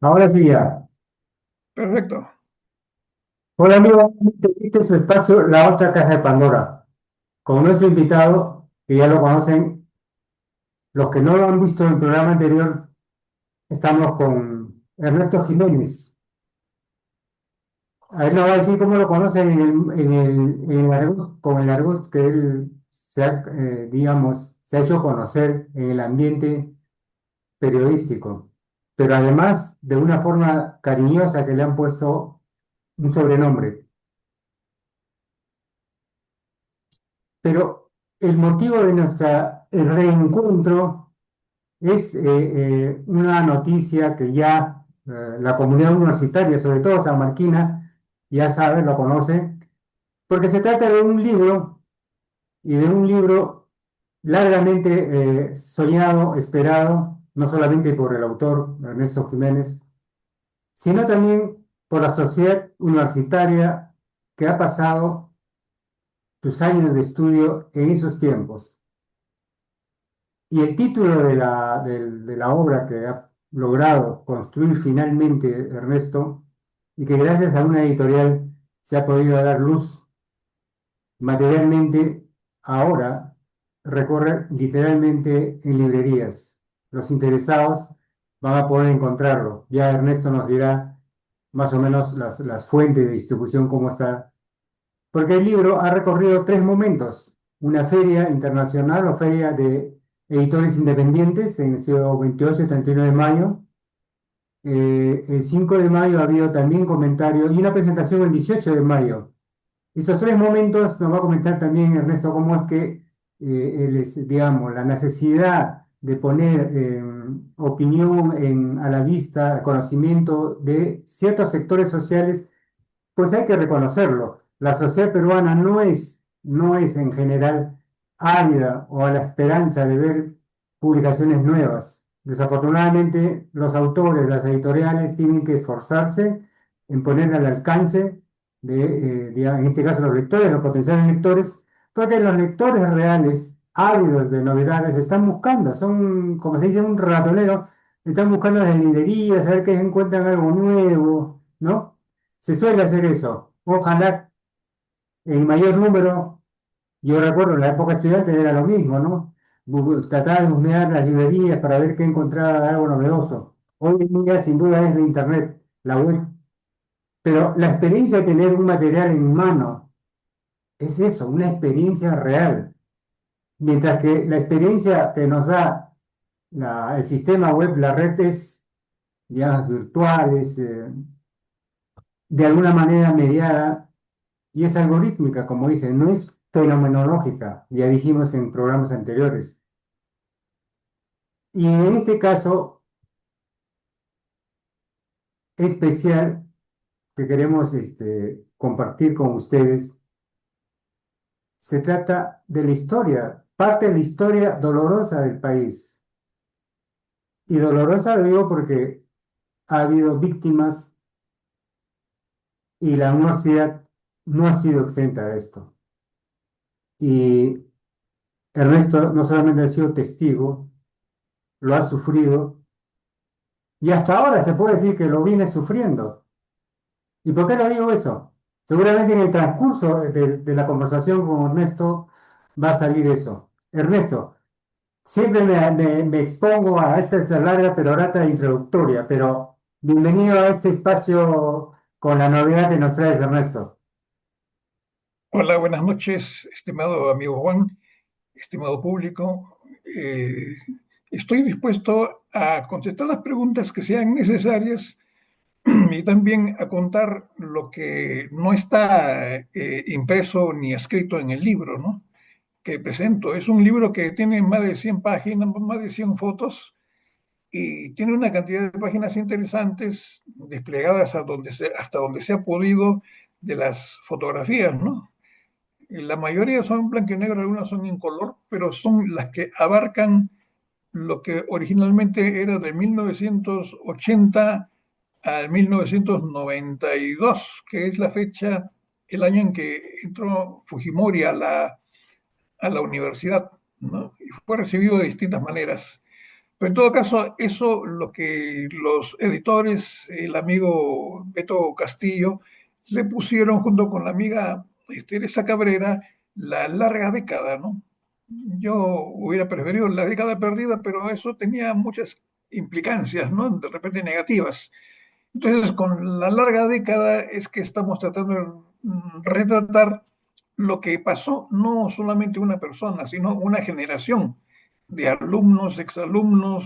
Ahora sí ya. Perfecto. Hola amigo, este es su espacio, La Otra Caja de Pandora. Con nuestro invitado, que ya lo conocen, los que no lo han visto en el programa anterior, estamos con Ernesto Jiménez. A él nos va a decir cómo lo conocen en el argot, con el argot que él digamos, se ha hecho conocer en el ambiente periodístico, pero además de una forma cariñosa que le han puesto un sobrenombre. Pero el motivo de nuestro reencuentro es una noticia que ya la comunidad universitaria, sobre todo sanmarquina, ya sabe, lo conoce, porque se trata de un libro y de un libro largamente soñado, esperado, no solamente por el autor Ernesto Jiménez, sino también por la sociedad universitaria que ha pasado sus años de estudio en esos tiempos. Y el título de la obra que ha logrado construir finalmente Ernesto, y que gracias a una editorial se ha podido dar luz materialmente, ahora recorre literalmente en librerías. Los interesados van a poder encontrarlo. Ya Ernesto nos dirá más o menos las fuentes de distribución, cómo está, porque el libro ha recorrido tres momentos: una feria internacional o feria de editores independientes en el siglo 28 y 31 de mayo. El 5 de mayo ha habido también comentarios y una presentación el 18 de mayo. Estos tres momentos nos va a comentar también Ernesto cómo es que digamos, la necesidad de poner opinión a la vista, conocimiento de ciertos sectores sociales, pues hay que reconocerlo. La sociedad peruana no es en general ávida o a la esperanza de ver publicaciones nuevas. Desafortunadamente, los autores, las editoriales tienen que esforzarse en poner al alcance en este caso, los lectores, los potenciales lectores, porque los lectores reales, ávidos de novedades, están buscando, son, como se dice, un ratonero, están buscando en las librerías, a ver que encuentran algo nuevo, ¿no? Se suele hacer eso. Ojalá en mayor número. Yo recuerdo en la época estudiante era lo mismo, ¿no? Tratar de husmear las librerías para ver qué encontraba de algo novedoso. Hoy en día, sin duda, es la internet, la web. Pero la experiencia de tener un material en mano es eso, una experiencia real. Mientras que la experiencia que nos da el sistema web, la red es, digamos, virtual, es de alguna manera mediada y es algorítmica, como dicen, no es fenomenológica, ya dijimos en programas anteriores. Y en este caso especial que queremos compartir con ustedes, se trata de la historia, parte de la historia dolorosa del país. Y dolorosa lo digo porque ha habido víctimas y la universidad no ha sido exenta de esto. Y Ernesto no solamente ha sido testigo, lo ha sufrido y hasta ahora se puede decir que lo viene sufriendo. ¿Y por qué lo digo eso? Seguramente en el transcurso de la conversación con Ernesto va a salir eso. Ernesto, siempre me expongo a esta larga perorata introductoria, pero bienvenido a este espacio con la novedad que nos traes, Ernesto. Hola, buenas noches, estimado amigo Juan, estimado público. Eh, Estoy dispuesto a contestar las preguntas que sean necesarias y también a contar lo que no está impreso ni escrito en el libro, ¿no? Que presento. Es un libro que tiene más de 100 páginas, más de 100 fotos y tiene una cantidad de páginas interesantes desplegadas hasta donde se ha podido de las fotografías, ¿no? La mayoría son en blanco y negro, algunas son en color, pero son las que abarcan lo que originalmente era de 1980 al 1992, que es la fecha, el año en que entró Fujimori a la universidad, ¿no? Y fue recibido de distintas maneras. Pero en todo caso, eso lo que los editores, el amigo Beto Castillo, le pusieron junto con la amiga Teresa Cabrera la larga década, ¿no? Yo hubiera preferido la década perdida, pero eso tenía muchas implicancias, ¿no? De repente negativas. Entonces, con la larga década es que estamos tratando de retratar lo que pasó no solamente una persona, sino una generación de alumnos, exalumnos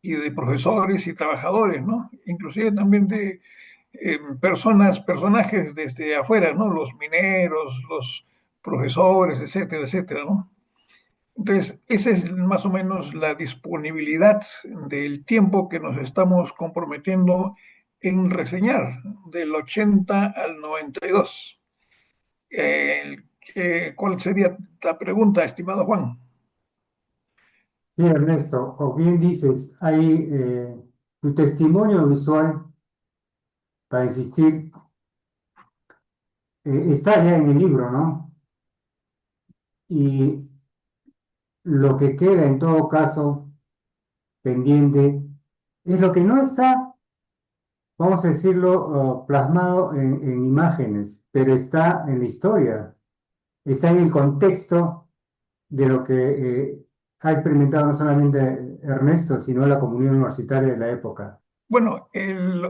y de profesores y trabajadores, ¿no? Inclusive también de personajes desde afuera, ¿no? Los mineros, los profesores, etcétera, etcétera, ¿no? Entonces, esa es más o menos la disponibilidad del tiempo que nos estamos comprometiendo en reseñar, del 80 al 92. ¿Cuál sería la pregunta, estimado Juan? Sí, Ernesto, o bien dices, hay tu testimonio visual, para insistir, está ya en el libro, ¿no? Y lo que queda en todo caso pendiente es lo que no está, vamos a decirlo, plasmado en imágenes, pero está en la historia, está en el contexto de lo que ha experimentado no solamente Ernesto, sino la comunidad universitaria de la época. Bueno,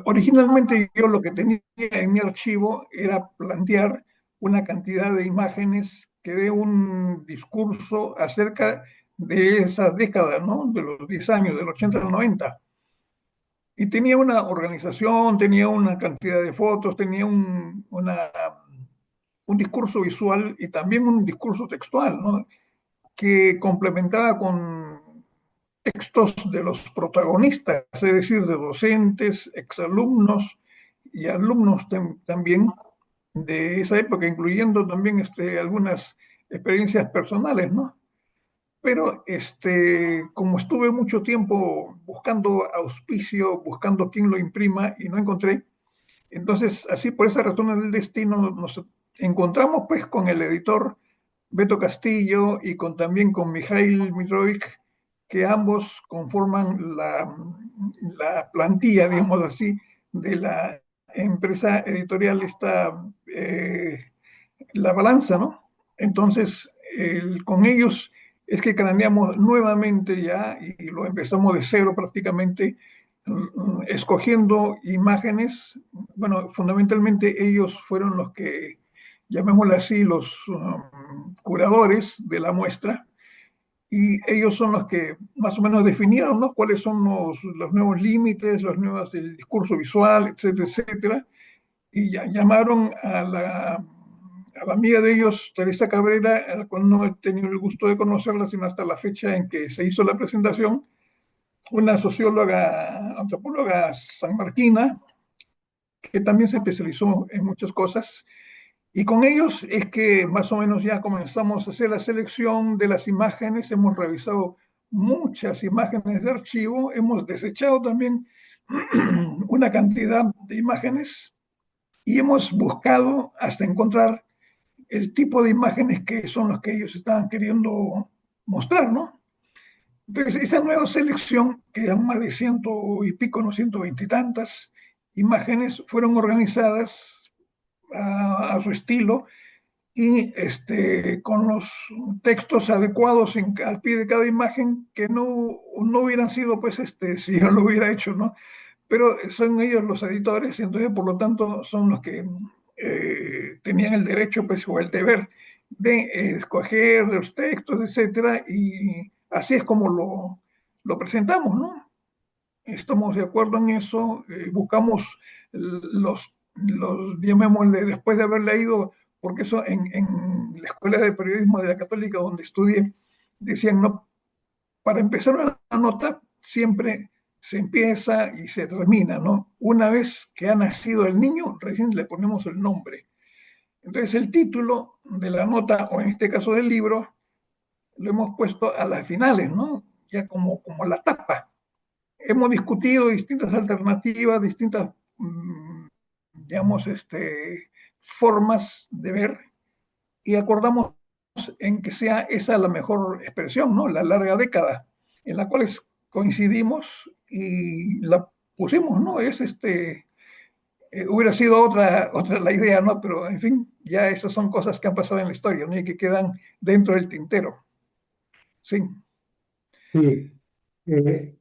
originalmente yo lo que tenía en mi archivo era plantear una cantidad de imágenes que dé un discurso acerca de esas décadas, ¿no? De los 10 años, del 80 al 90. Y tenía una organización, tenía una cantidad de fotos, tenía un discurso visual y también un discurso textual, ¿no? Que complementaba con textos de los protagonistas, es decir, de docentes, exalumnos y alumnos también de esa época, incluyendo también algunas experiencias personales, ¿no? Pero como estuve mucho tiempo buscando auspicio, buscando quién lo imprima y no encontré, entonces así por esa razón del destino nos encontramos pues con el editor Beto Castillo y también con Mijail Mitrovic, que ambos conforman la plantilla, digamos así, de la empresa editorial La Balanza, ¿no? Entonces, con ellos es que craneamos nuevamente ya y lo empezamos de cero prácticamente, escogiendo imágenes. Bueno, fundamentalmente ellos fueron los que, llamémoslo así, los curadores de la muestra, y ellos son los que más o menos definieron, ¿no? Cuáles son los nuevos límites, los nuevos, el discurso visual, etcétera, etcétera, y ya llamaron a la amiga de ellos, Teresa Cabrera, a la cual no he tenido el gusto de conocerla, sino hasta la fecha en que se hizo la presentación, una socióloga, antropóloga sanmarquina, que también se especializó en muchas cosas, y con ellos es que más o menos ya comenzamos a hacer la selección de las imágenes, hemos revisado muchas imágenes de archivo, hemos desechado también una cantidad de imágenes y hemos buscado hasta encontrar el tipo de imágenes que son los que ellos estaban queriendo mostrar, ¿no? Entonces, esa nueva selección, que eran más de ciento y pico, no 120 y tantas imágenes, fueron organizadas a su estilo y con los textos adecuados al pie de cada imagen que no hubieran sido, pues, si yo lo hubiera hecho, ¿no? Pero son ellos los editores y entonces, por lo tanto, son los que tenían el derecho, pues, o el deber de escoger los textos, etcétera, y así es como lo presentamos, ¿no? Estamos de acuerdo en eso, buscamos llamémosle, después de haber leído, porque eso en la Escuela de Periodismo de la Católica, donde estudié, decían, no, para empezar una nota siempre se empieza y se termina, ¿no? Una vez que ha nacido el niño, recién le ponemos el nombre. Entonces el título de la nota, o en este caso del libro, lo hemos puesto a las finales, ¿no? Ya como la tapa. Hemos discutido distintas alternativas, distintas, digamos, formas de ver y acordamos en que sea esa la mejor expresión, ¿no? La larga década, en la cual coincidimos y la pusimos, ¿no? Hubiera sido otra la idea, ¿no? Pero en fin, ya esas son cosas que han pasado en la historia, ¿no? Y que quedan dentro del tintero. Sí. Sí, eh,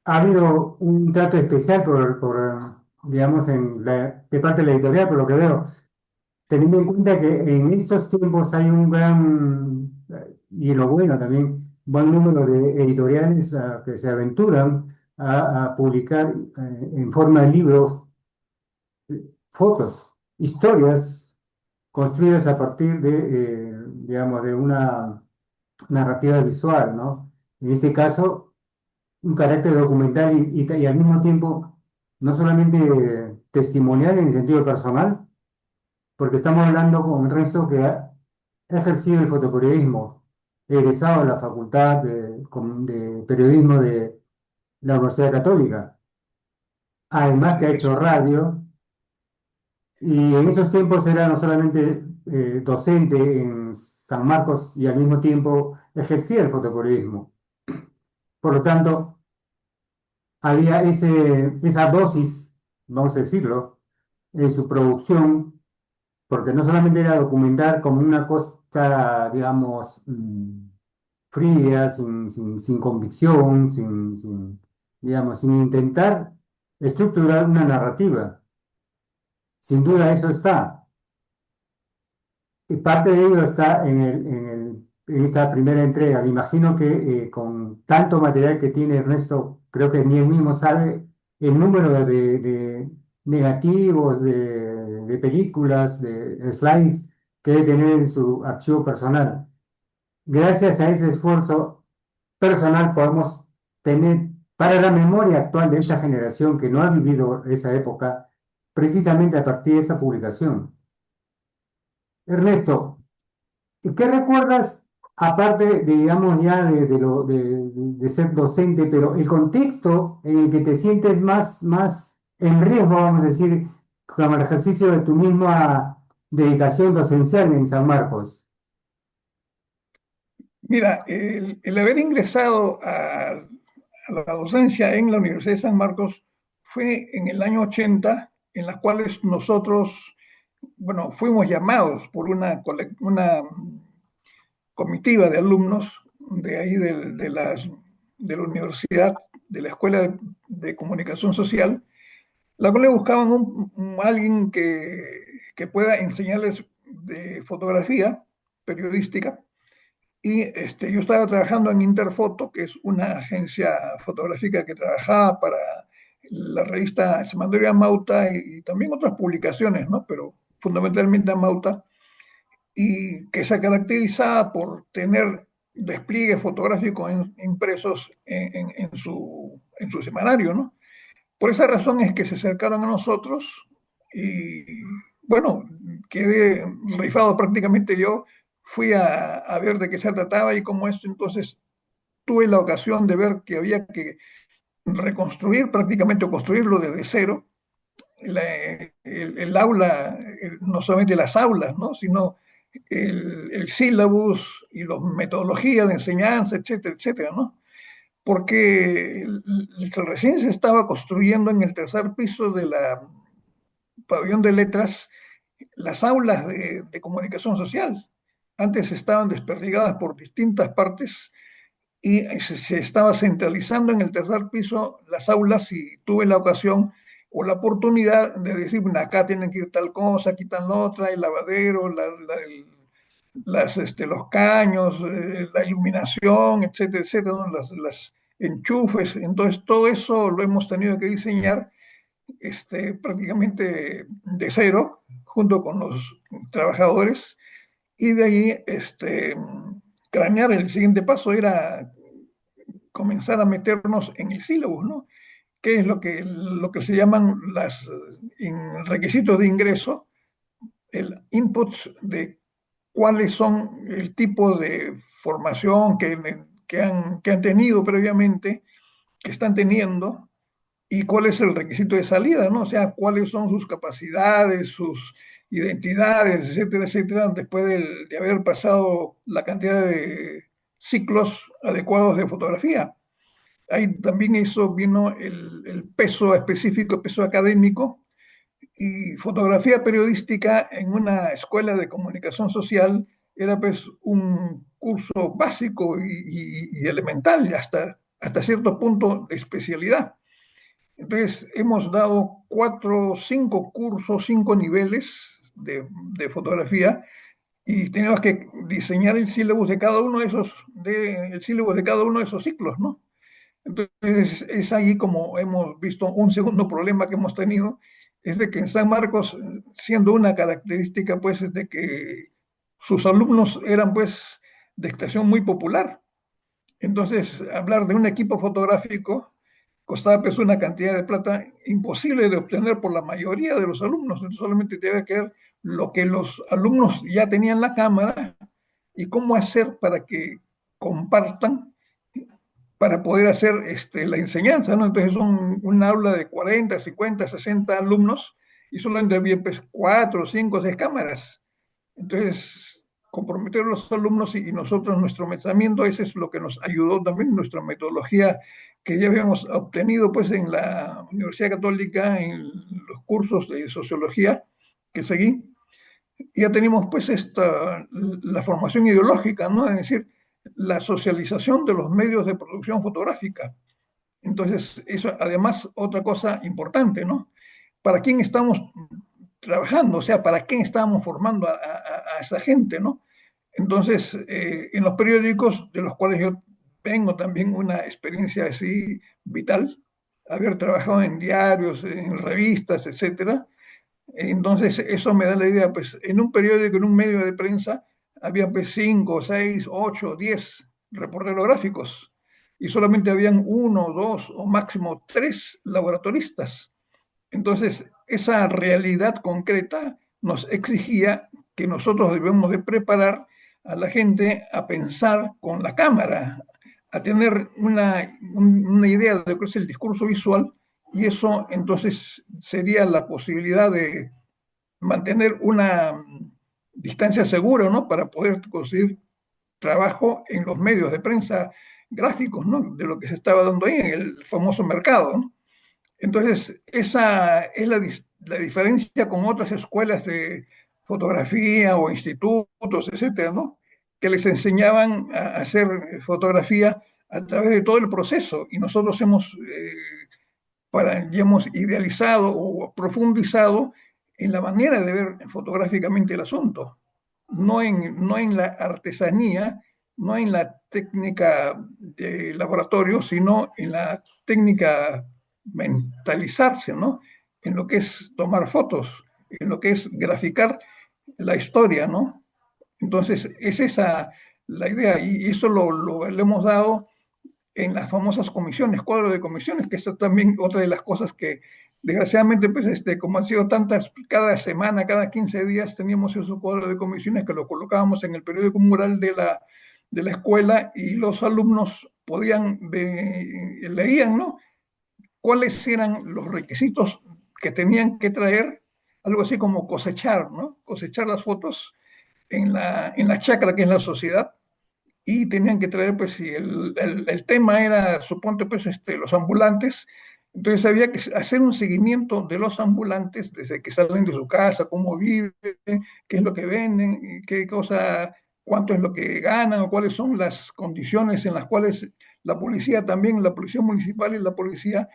ha habido un trato especial digamos, de parte de la editorial, por lo que veo, teniendo en cuenta que en estos tiempos hay un y lo bueno también, buen número de editoriales que se aventuran a publicar en forma de libro fotos, historias construidas a partir digamos, de una narrativa visual, ¿no? En este caso, un carácter documental y al mismo tiempo no solamente testimonial en el sentido personal, porque estamos hablando con el resto que ha ejercido el fotoperiodismo, egresado de la Facultad de Periodismo de la Universidad Católica, además que ha hecho radio, y en esos tiempos era no solamente docente en San Marcos y al mismo tiempo ejercía el fotoperiodismo. Por lo tanto, había esa dosis, vamos a decirlo, en su producción, porque no solamente era documentar como una cosa, digamos, fría, sin convicción, digamos, sin intentar estructurar una narrativa. Sin duda eso está. Y parte de ello está en esta primera entrega. Me imagino que con tanto material que tiene Ernesto, creo que ni él mismo sabe el número de negativos, de películas, de slides que debe tener en su archivo personal. Gracias a ese esfuerzo personal podemos tener para la memoria actual de esta generación que no ha vivido esa época, precisamente a partir de esta publicación. Ernesto, ¿y qué recuerdas, aparte de, digamos, ya de ser docente, pero el contexto en el que te sientes más en riesgo, vamos a decir, con el ejercicio de tu misma dedicación docencial en San Marcos? Mira, el haber ingresado a la docencia en la Universidad de San Marcos fue en el año 80, en las cuales nosotros, bueno, fuimos llamados por una comitiva de alumnos de ahí de la universidad, de la Escuela de Comunicación Social, la cual le buscaban alguien que pueda enseñarles de fotografía periodística. Y yo estaba trabajando en Interfoto, que es una agencia fotográfica que trabajaba para la revista Semanario Mauta y también otras publicaciones, ¿no? Pero fundamentalmente a Mauta, y que se caracterizaba por tener despliegues fotográficos impresos en su semanario, ¿no? Por esa razón es que se acercaron a nosotros y, bueno, quedé rifado prácticamente yo. Fui a ver de qué se trataba y cómo esto, entonces tuve la ocasión de ver que había que reconstruir prácticamente o construirlo desde cero, el aula, no solamente las aulas, ¿no? Sino el sílabus y las metodologías de enseñanza, etcétera, etcétera, ¿no? Porque recién se estaba construyendo en el tercer piso de la pabellón de letras las aulas de comunicación social. Antes estaban desperdigadas por distintas partes y se estaba centralizando en el tercer piso las aulas y tuve la ocasión o la oportunidad de decir, bueno, acá tienen que ir tal cosa, aquí tal otra, el lavadero, los caños, la iluminación, etcétera, etcétera, ¿no? Las enchufes. Entonces, todo eso lo hemos tenido que diseñar prácticamente de cero, junto con los trabajadores, y de ahí cranear el siguiente paso era comenzar a meternos en el sílabus, ¿no? ¿Qué es lo que se llaman los requisitos de ingreso? El input de cuáles son el tipo de formación que han tenido previamente, que están teniendo, y cuál es el requisito de salida, ¿no? O sea, cuáles son sus capacidades, sus identidades, etcétera, etcétera, después de haber pasado la cantidad de ciclos adecuados de fotografía. ahí también eso vino el peso específico, peso académico, y fotografía periodística en una escuela de comunicación social era pues un curso básico y elemental, y hasta cierto punto de especialidad. Entonces, hemos dado cuatro, cinco cursos, cinco niveles de fotografía y tenemos que diseñar el sílabus de cada uno de esos, el sílabus de cada uno de esos ciclos, ¿no? Entonces, es ahí como hemos visto un segundo problema que hemos tenido, es de que en San Marcos, siendo una característica, pues, es de que sus alumnos eran, pues, de extracción muy popular. Entonces, hablar de un equipo fotográfico costaba pues una cantidad de plata imposible de obtener por la mayoría de los alumnos. Entonces, solamente debe quedar lo que los alumnos ya tenían la cámara y cómo hacer para que compartan para poder hacer la enseñanza, ¿no? Entonces, un aula de 40, 50, 60 alumnos y solamente había pues 4, 5, 6 cámaras. Entonces, comprometer a los alumnos y nosotros nuestro pensamiento, ese es lo que nos ayudó también nuestra metodología que ya habíamos obtenido pues en la Universidad Católica, en los cursos de sociología que seguí. Ya tenemos pues la formación ideológica, ¿no? Es decir, la socialización de los medios de producción fotográfica. Entonces, eso además otra cosa importante, ¿no? ¿Para quién estamos trabajando? O sea, ¿para quién estamos formando a esa gente, ¿no? Entonces, en los periódicos, de los cuales yo tengo también una experiencia así vital, haber trabajado en diarios, en revistas, etcétera, entonces eso me da la idea, pues en un periódico, en un medio de prensa, había pues 5, 6, 8, 10 reporteros gráficos y solamente habían uno, dos o máximo tres laboratoristas. Entonces, esa realidad concreta nos exigía que nosotros debemos de preparar a la gente a pensar con la cámara, a tener una idea de lo que es el discurso visual, y eso entonces sería la posibilidad de mantener una distancia segura, ¿no? Para poder conseguir trabajo en los medios de prensa gráficos, ¿no? De lo que se estaba dando ahí en el famoso mercado, ¿no? Entonces, esa es la diferencia con otras escuelas de fotografía o institutos, etcétera, ¿no? Que les enseñaban a hacer fotografía a través de todo el proceso y nosotros ya hemos idealizado o profundizado en la manera de ver fotográficamente el asunto, no en la artesanía, no en la técnica de laboratorio, sino en la técnica mentalizarse, ¿no? En lo que es tomar fotos, en lo que es graficar la historia, ¿no? Entonces, es esa la idea y eso le hemos dado en las famosas comisiones, cuadro de comisiones, que esto también otra de las cosas que desgraciadamente, pues, como han sido tantas, cada semana, cada 15 días teníamos esos cuadros de comisiones que lo colocábamos en el periódico mural de la escuela y los alumnos leían, ¿no? ¿Cuáles eran los requisitos que tenían que traer? Algo así como cosechar, ¿no? Cosechar las fotos en la chacra que es la sociedad y tenían que traer, pues, si el tema era, suponte, pues, los ambulantes, entonces había que hacer un seguimiento de los ambulantes desde que salen de su casa, cómo viven, qué es lo que venden, qué cosa, cuánto es lo que ganan, o cuáles son las condiciones en las cuales la policía también, la policía municipal y la policía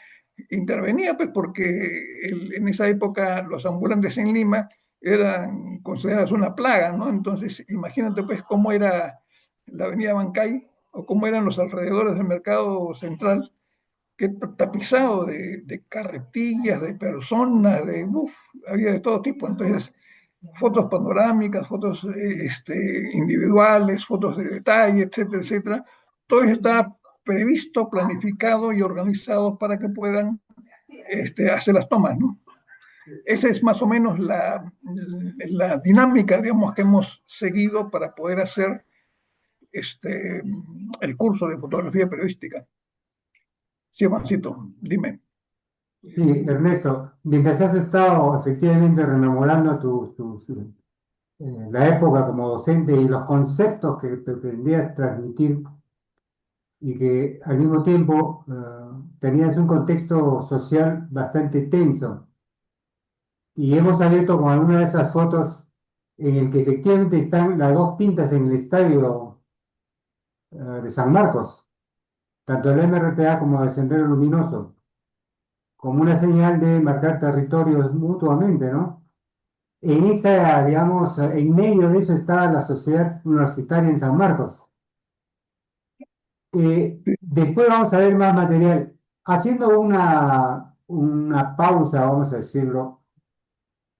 intervenía, pues, porque en esa época los ambulantes en Lima eran considerados una plaga, ¿no? Entonces, imagínate, pues, cómo era la avenida Bancay o cómo eran los alrededores del mercado central, que tapizado de carretillas, de personas, había de todo tipo. Entonces, fotos panorámicas, fotos individuales, fotos de detalle, etcétera, etcétera. Todo eso está previsto, planificado y organizado para que puedan hacer las tomas, ¿no? Esa es más o menos la dinámica, digamos, que hemos seguido para poder hacer este, el curso de fotografía periodística. Sí, Juancito, dime. Sí, Ernesto, mientras has estado efectivamente rememorando la época como docente y los conceptos que pretendías transmitir, y que al mismo tiempo tenías un contexto social bastante tenso. Y hemos abierto con alguna de esas fotos en el que efectivamente están las dos pintas en el estadio de San Marcos, tanto el MRTA como el Sendero Luminoso, como una señal de marcar territorios mutuamente, ¿no? En esa, digamos, en medio de eso está la sociedad universitaria en San Marcos. Después vamos a ver más material. Haciendo una pausa, vamos a decirlo,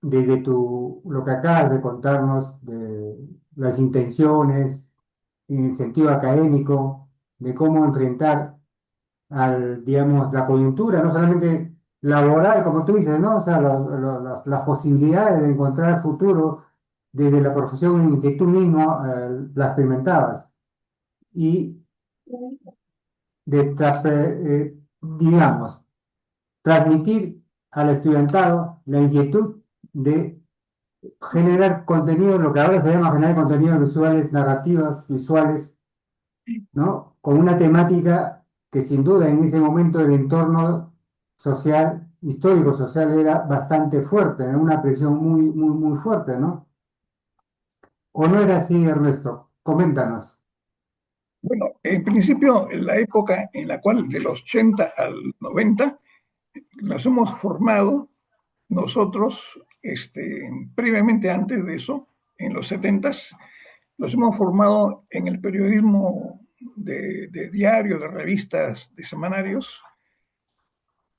desde lo que acabas de contarnos, de las intenciones en el sentido académico, de cómo enfrentar digamos, la coyuntura, no solamente laboral, como tú dices, ¿no? O sea, las posibilidades de encontrar futuro desde la profesión en que tú mismo la experimentabas. Y digamos, transmitir al estudiantado la inquietud de generar contenido, lo que ahora se llama generar contenidos visuales, narrativas visuales, ¿no? Con una temática que sin duda en ese momento el entorno social, histórico social, era bastante fuerte, ¿no? Una presión muy, muy, muy fuerte, ¿no? ¿O no era así, Ernesto? Coméntanos. Bueno, en principio, en la época en la cual de los 80 al 90 nos hemos formado nosotros, previamente antes de eso, en los 70 nos hemos formado en el periodismo de diario, de revistas, de semanarios,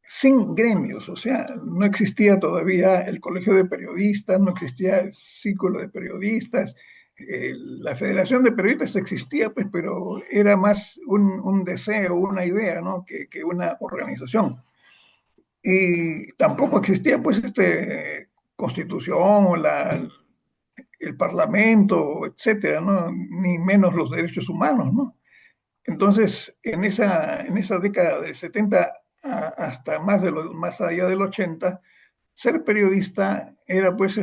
sin gremios, o sea, no existía todavía el colegio de periodistas, no existía el círculo de periodistas, la Federación de Periodistas existía, pues, pero era más un deseo, una idea, ¿no? Que una organización. Y tampoco existía, pues, constitución o el parlamento, etcétera, ¿no? Ni menos los derechos humanos, ¿no? Entonces, en esa década del 70 hasta más allá del 80, ser periodista era pues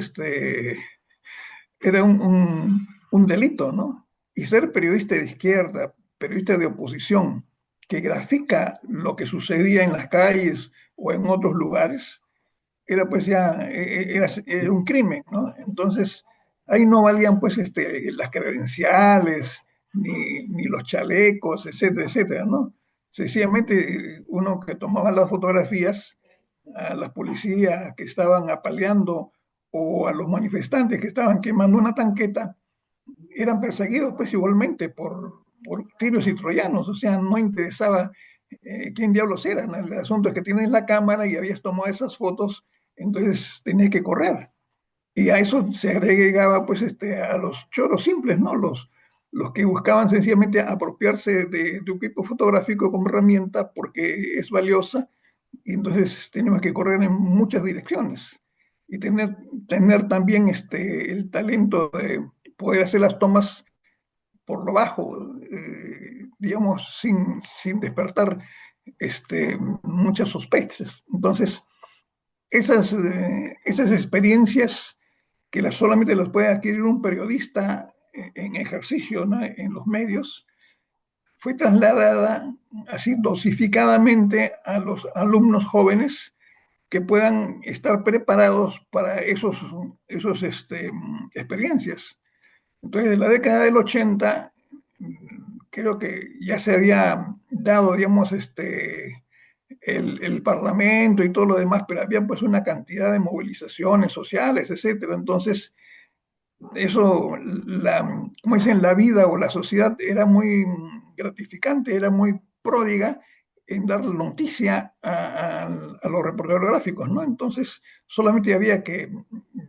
era un delito, ¿no? Y ser periodista de izquierda, periodista de oposición, que grafica lo que sucedía en las calles o en otros lugares, era pues ya, era un crimen, ¿no? Entonces, ahí no valían pues las credenciales, ni los chalecos, etcétera, etcétera, ¿no? Sencillamente uno que tomaba las fotografías a las policías que estaban apaleando o a los manifestantes que estaban quemando una tanqueta, eran perseguidos pues igualmente por tiros y troyanos, o sea, no interesaba quién diablos eran, el asunto es que tienes la cámara y habías tomado esas fotos, entonces tenías que correr. Y a eso se agregaba pues a los choros simples, ¿no? Los que buscaban sencillamente apropiarse de un equipo fotográfico como herramienta porque es valiosa y entonces tenemos que correr en muchas direcciones y tener también el talento de poder hacer las tomas por lo bajo, digamos, sin despertar muchas sospechas. Entonces, esas experiencias que solamente las puede adquirir un periodista en ejercicio, ¿no? En los medios, fue trasladada así dosificadamente a los alumnos jóvenes que puedan estar preparados para esos experiencias. Entonces, en la década del 80, creo que ya se había dado, digamos, el Parlamento y todo lo demás, pero había pues una cantidad de movilizaciones sociales, etcétera. Entonces, eso, como dicen, la vida o la sociedad era muy gratificante, era muy pródiga en dar noticia a los reporteros gráficos, ¿no? Entonces, solamente había que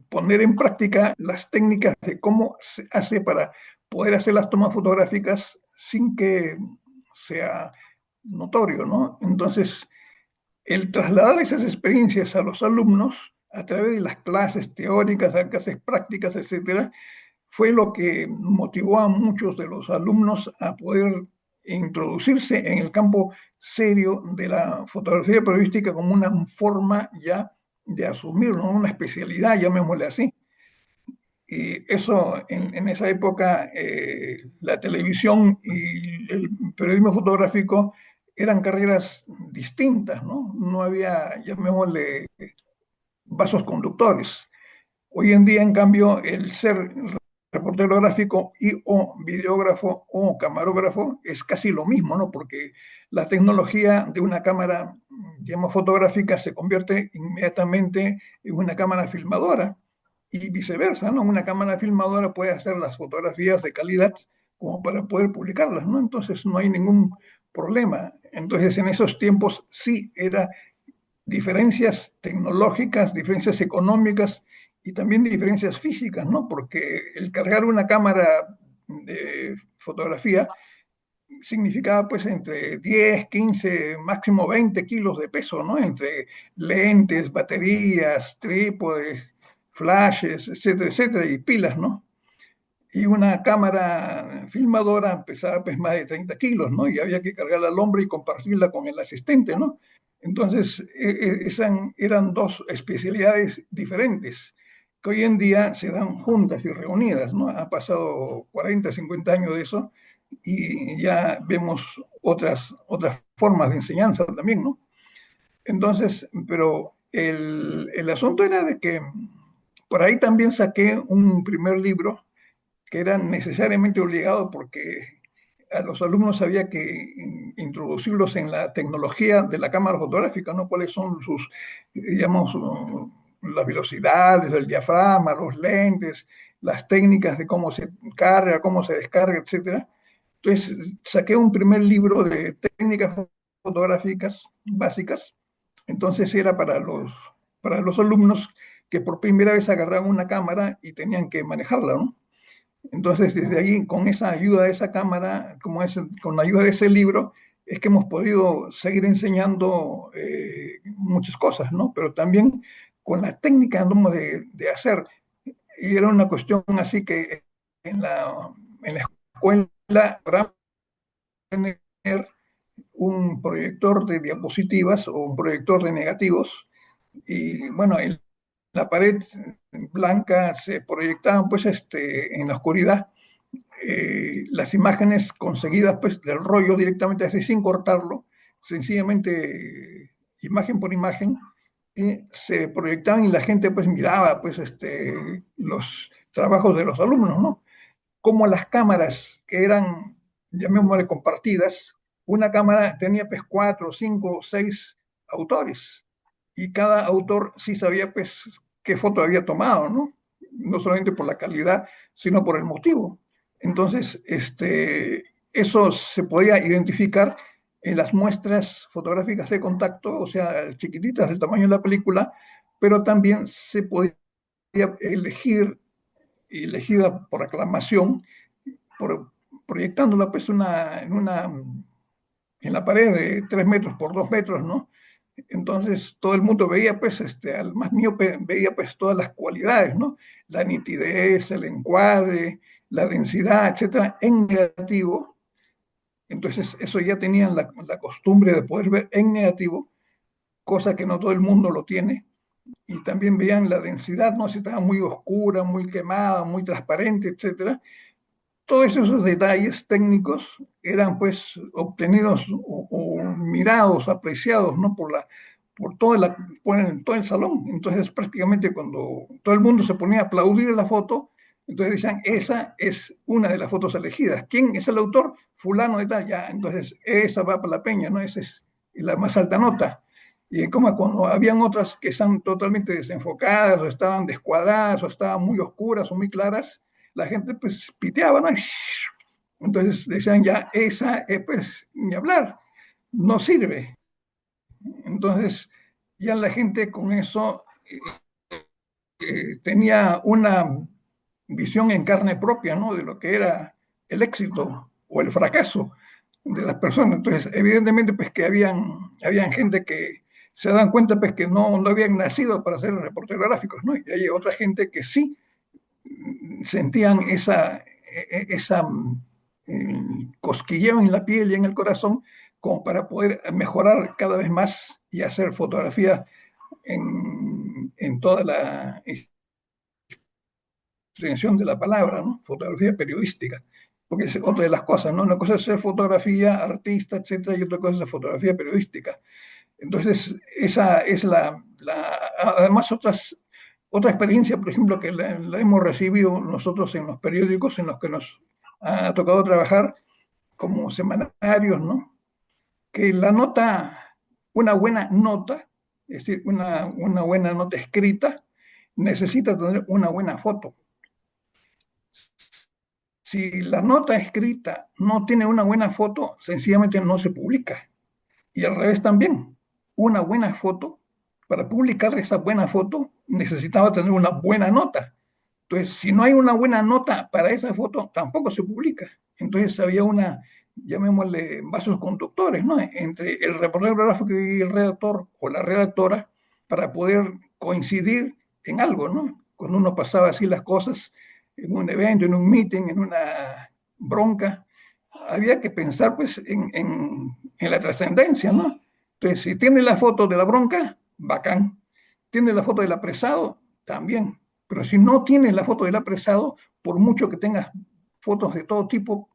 poner en práctica las técnicas de cómo se hace para poder hacer las tomas fotográficas sin que sea notorio, ¿no? Entonces, el trasladar esas experiencias a los alumnos a través de las clases teóricas, a clases prácticas, etcétera, fue lo que motivó a muchos de los alumnos a poder introducirse en el campo serio de la fotografía periodística como una forma ya de asumir, ¿no? Una especialidad, llamémosle así. Y eso, en esa época, la televisión y el periodismo fotográfico eran carreras distintas, ¿no? No había, llamémosle, vasos conductores. Hoy en día, en cambio, el ser reportero gráfico y o videógrafo o camarógrafo es casi lo mismo, ¿no? Porque la tecnología de una cámara, digamos, fotográfica se convierte inmediatamente en una cámara filmadora y viceversa, ¿no? Una cámara filmadora puede hacer las fotografías de calidad como para poder publicarlas, ¿no? Entonces no hay ningún problema. Entonces en esos tiempos sí era diferencias tecnológicas, diferencias económicas y también diferencias físicas, ¿no? Porque el cargar una cámara de fotografía significaba pues entre 10, 15, máximo 20 kilos de peso, ¿no? Entre lentes, baterías, trípodes, flashes, etcétera, etcétera, y pilas, ¿no? Y una cámara filmadora pesaba pues más de 30 kilos, ¿no? Y había que cargarla al hombro y compartirla con el asistente, ¿no? Entonces, eran dos especialidades diferentes que hoy en día se dan juntas y reunidas, ¿no? Ha pasado 40, 50 años de eso y ya vemos otras formas de enseñanza también, ¿no? Entonces, pero el asunto era de que por ahí también saqué un primer libro que era necesariamente obligado porque a los alumnos había que introducirlos en la tecnología de la cámara fotográfica, ¿no? Cuáles son sus, digamos, las velocidades, el diafragma, los lentes, las técnicas de cómo se carga, cómo se descarga, etcétera. Entonces, saqué un primer libro de técnicas fotográficas básicas. Entonces, era para los alumnos que por primera vez agarraban una cámara y tenían que manejarla, ¿no? Entonces, desde ahí, con esa ayuda de esa cámara, con la ayuda de ese libro, es que hemos podido seguir enseñando muchas cosas, ¿no? Pero también con la técnica, ¿no? de hacer. Y era una cuestión así que en la escuela para tener un proyector de diapositivas o un proyector de negativos y bueno, en la pared blanca se proyectaban pues en la oscuridad las imágenes conseguidas pues del rollo directamente así sin cortarlo, sencillamente imagen por imagen, se proyectaban y la gente pues miraba pues los trabajos de los alumnos, ¿no? Como las cámaras que eran, llamémosle compartidas, una cámara tenía pues cuatro, cinco, seis autores y cada autor sí sabía pues qué foto había tomado, ¿no? No solamente por la calidad, sino por el motivo. Entonces, eso se podía identificar en las muestras fotográficas de contacto, o sea, chiquititas del tamaño de la película, pero también se podía elegir, elegida por aclamación, por, proyectándola pues en la pared de 3 metros por 2 metros, ¿no? Entonces todo el mundo veía, pues, al más miope veía, pues, todas las cualidades, ¿no? La nitidez, el encuadre, la densidad, etcétera, en negativo. Entonces eso ya tenían la costumbre de poder ver en negativo, cosa que no todo el mundo lo tiene. Y también veían la densidad, ¿no? Si estaba muy oscura, muy quemada, muy transparente, etcétera. Todos esos detalles técnicos eran pues obtenidos o mirados, apreciados, ¿no? Por todo el salón. Entonces prácticamente cuando todo el mundo se ponía a aplaudir la foto, entonces decían, esa es una de las fotos elegidas. ¿Quién es el autor? Fulano de tal, ya, entonces esa va para la peña, ¿no? Esa es la más alta nota. Y como cuando habían otras que están totalmente desenfocadas, o estaban descuadradas, o estaban muy oscuras o muy claras, la gente pues piteaba, ¿no? Entonces decían ya, esa, pues ni hablar, no sirve. Entonces ya la gente con eso tenía una visión en carne propia, ¿no? De lo que era el éxito o el fracaso de las personas. Entonces, evidentemente, pues que habían gente que se dan cuenta, pues que no habían nacido para ser reporteros gráficos, ¿no? Y hay otra gente que sí sentían esa cosquilleo en la piel y en el corazón como para poder mejorar cada vez más y hacer fotografía en toda la extensión de la palabra, ¿no? Fotografía periodística, porque es otra de las cosas, ¿no? Una cosa es ser fotografía, artista, etcétera, y otra cosa es la fotografía periodística. Entonces, esa es además otra experiencia, por ejemplo, que la hemos recibido nosotros en los periódicos en los que nos ha tocado trabajar como semanarios, ¿no? Que la nota, una buena nota, es decir, una buena nota escrita, necesita tener una buena foto. Si la nota escrita no tiene una buena foto, sencillamente no se publica. Y al revés también. Una buena foto, para publicar esa buena foto, necesitaba tener una buena nota. Entonces, si no hay una buena nota para esa foto, tampoco se publica. Entonces había llamémosle, vasos conductores, ¿no? Entre el reportero gráfico y el redactor o la redactora para poder coincidir en algo, ¿no? Cuando uno pasaba así las cosas en un evento, en un meeting, en una bronca, había que pensar pues en la trascendencia, ¿no? Entonces, si tiene la foto de la bronca, bacán. Tiene la foto del apresado, también. Pero si no tienes la foto del apresado, por mucho que tengas fotos de todo tipo,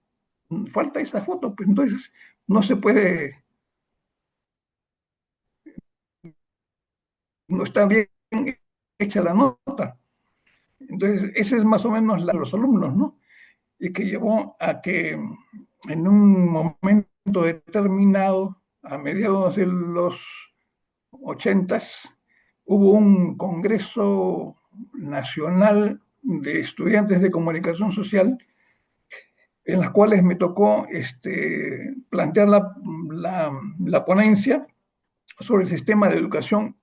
falta esa foto, pues entonces no se puede, no está bien hecha la nota. Entonces, ese es más o menos los alumnos, ¿no? Y que llevó a que en un momento determinado, a mediados de los 80s, hubo un congreso nacional de estudiantes de comunicación social en las cuales me tocó plantear la ponencia sobre el sistema de educación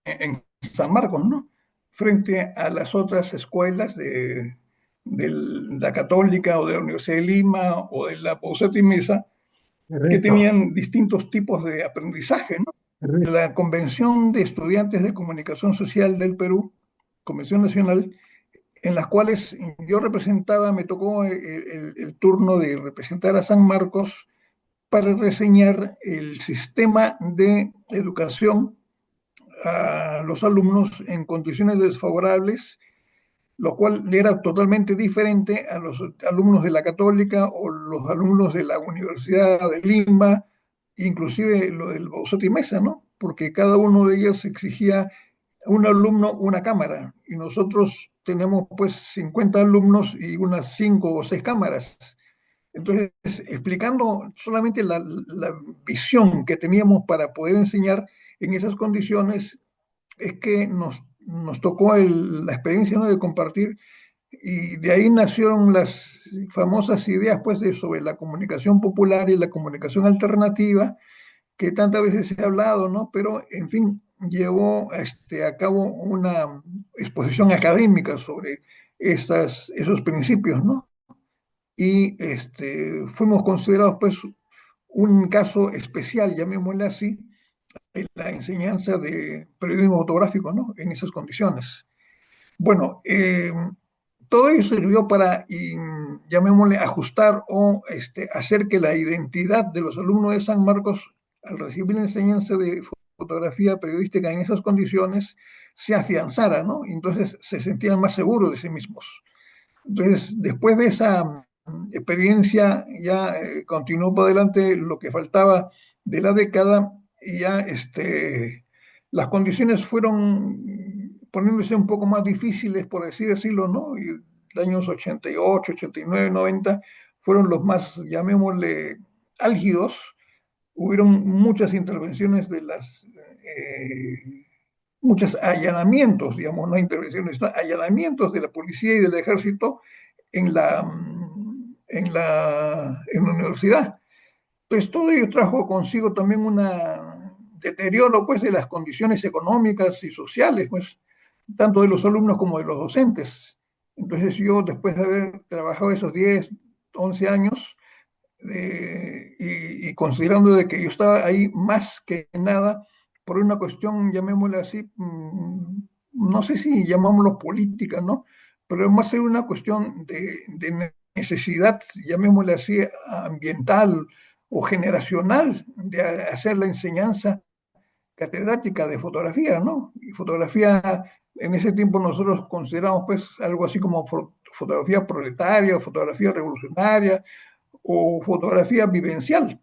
en San Marcos, ¿no? Frente a las otras escuelas de la Católica o de la Universidad de Lima o de la Pausato y Mesa, que Ernesto, tenían distintos tipos de aprendizaje, ¿no? Ernesto, La Convención de Estudiantes de Comunicación Social del Perú, Convención Nacional, en las cuales yo representaba, me tocó el turno de representar a San Marcos para reseñar el sistema de educación a los alumnos en condiciones desfavorables, lo cual era totalmente diferente a los alumnos de la Católica o los alumnos de la Universidad de Lima, inclusive lo del Bausotti Mesa, ¿no? Porque cada uno de ellos exigía un alumno una cámara y nosotros tenemos pues 50 alumnos y unas 5 o 6 cámaras. Entonces, explicando solamente la visión que teníamos para poder enseñar en esas condiciones, es que nos tocó la experiencia, ¿no?, de compartir, y de ahí nacieron las famosas ideas pues, sobre la comunicación popular y la comunicación alternativa, que tantas veces se ha hablado, ¿no? Pero, en fin, llevó a cabo una exposición académica sobre esos principios, ¿no? Y fuimos considerados, pues, un caso especial, llamémosle así, en la enseñanza de periodismo fotográfico, ¿no? En esas condiciones. Bueno, todo ello sirvió para, llamémosle, ajustar o hacer que la identidad de los alumnos de San Marcos, al recibir la enseñanza de fotografía periodística en esas condiciones, se afianzara, ¿no? Y entonces se sintieran más seguros de sí mismos. Entonces, después de esa experiencia, ya continuó para adelante lo que faltaba de la década y ya las condiciones fueron poniéndose un poco más difíciles, por así decirlo, ¿no? Y los años 88, 89, 90 fueron los más, llamémosle, álgidos. Hubieron muchas intervenciones muchos allanamientos, digamos, no intervenciones, no, allanamientos de la policía y del ejército en la universidad. Entonces, todo ello trajo consigo también un deterioro, pues, de las condiciones económicas y sociales, pues, tanto de los alumnos como de los docentes. Entonces, yo, después de haber trabajado esos 10, 11 años, y considerando de que yo estaba ahí más que nada por una cuestión, llamémosla así, no sé si llamámoslo política, ¿no? Pero más ser una cuestión de necesidad, llamémosla así, ambiental o generacional, de hacer la enseñanza catedrática de fotografía, ¿no? Y fotografía, en ese tiempo nosotros consideramos pues algo así como fotografía proletaria, fotografía revolucionaria o fotografía vivencial.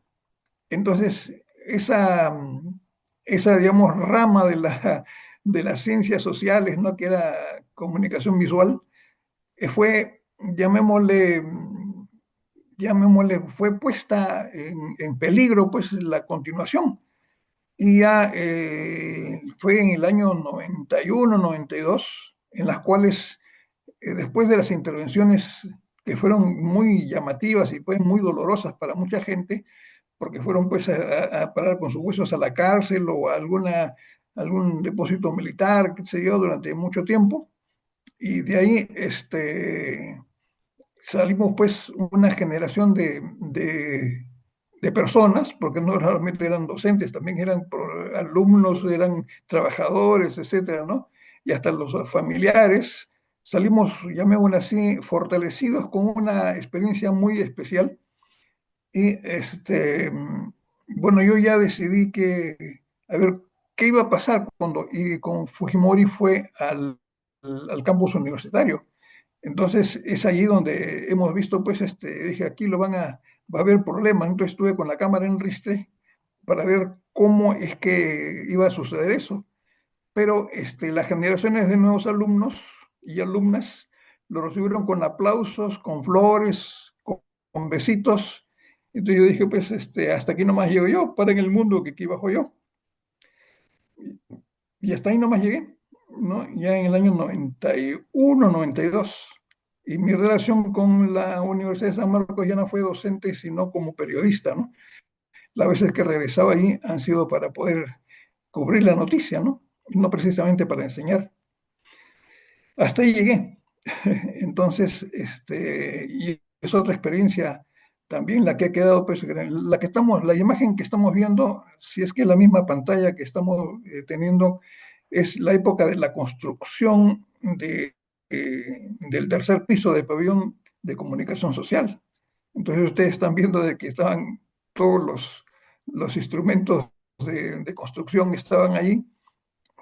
Entonces, esa digamos, rama de las ciencias sociales, ¿no? Que era comunicación visual, fue, llamémosle, fue puesta en peligro, pues, la continuación. Y ya fue en el año 91, 92, en las cuales, después de las intervenciones que fueron muy llamativas y pues muy dolorosas para mucha gente, porque fueron pues a parar con sus huesos a la cárcel o a algún depósito militar, qué sé yo, durante mucho tiempo. Y de ahí salimos pues una generación de personas, porque no realmente eran docentes, también eran alumnos, eran trabajadores, etcétera, ¿no? Y hasta los familiares, salimos, llamémoslo así, fortalecidos con una experiencia muy especial. Y bueno, yo ya decidí a ver, qué iba a pasar cuando, y con Fujimori fue al campus universitario. Entonces es allí donde hemos visto, pues, dije, aquí va a haber problemas. Entonces estuve con la cámara en ristre para ver cómo es que iba a suceder eso. Pero las generaciones de nuevos alumnos y alumnas lo recibieron con aplausos, con flores, con besitos. Entonces yo dije, pues, hasta aquí nomás llego yo, para en el mundo que aquí bajo yo. Y hasta ahí nomás llegué, ¿no? Ya en el año 91, 92. Y mi relación con la Universidad de San Marcos ya no fue docente, sino como periodista, ¿no? Las veces que regresaba allí han sido para poder cubrir la noticia, ¿no? No precisamente para enseñar. Hasta ahí llegué. Entonces, y es otra experiencia también la que ha quedado, pues, la imagen que estamos viendo, si es que es la misma pantalla que estamos teniendo, es la época de la construcción del tercer piso del pabellón de comunicación social. Entonces ustedes están viendo de que estaban todos los instrumentos de construcción estaban allí,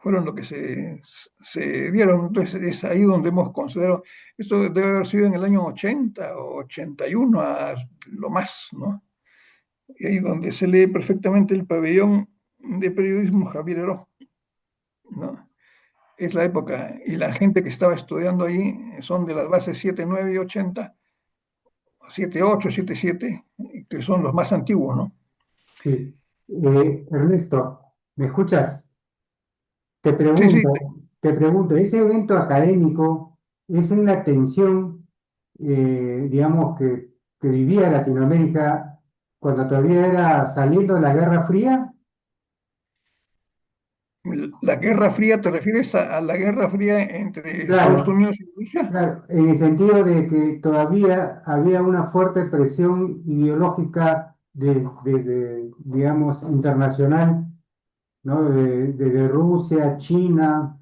fueron lo que se dieron. Entonces es ahí donde hemos considerado, esto debe haber sido en el año 80 o 81 a lo más, ¿no? Y ahí donde se lee perfectamente el pabellón de periodismo Javier Heró, ¿no? Es la época, y la gente que estaba estudiando ahí son de las bases 7 9 y 80, 7 8 7 7, que son los más antiguos, ¿no? Sí. Ernesto, ¿me escuchas? Te Sí, sí, te pregunto, ¿ese evento académico es una atención, digamos, que vivía Latinoamérica cuando todavía era saliendo de la Guerra Fría? la Guerra Fría, ¿te refieres a la Guerra Fría entre Estados Claro, Unidos y Rusia? claro, en el sentido de que todavía había una fuerte presión ideológica digamos, internacional, ¿no? De Rusia, China,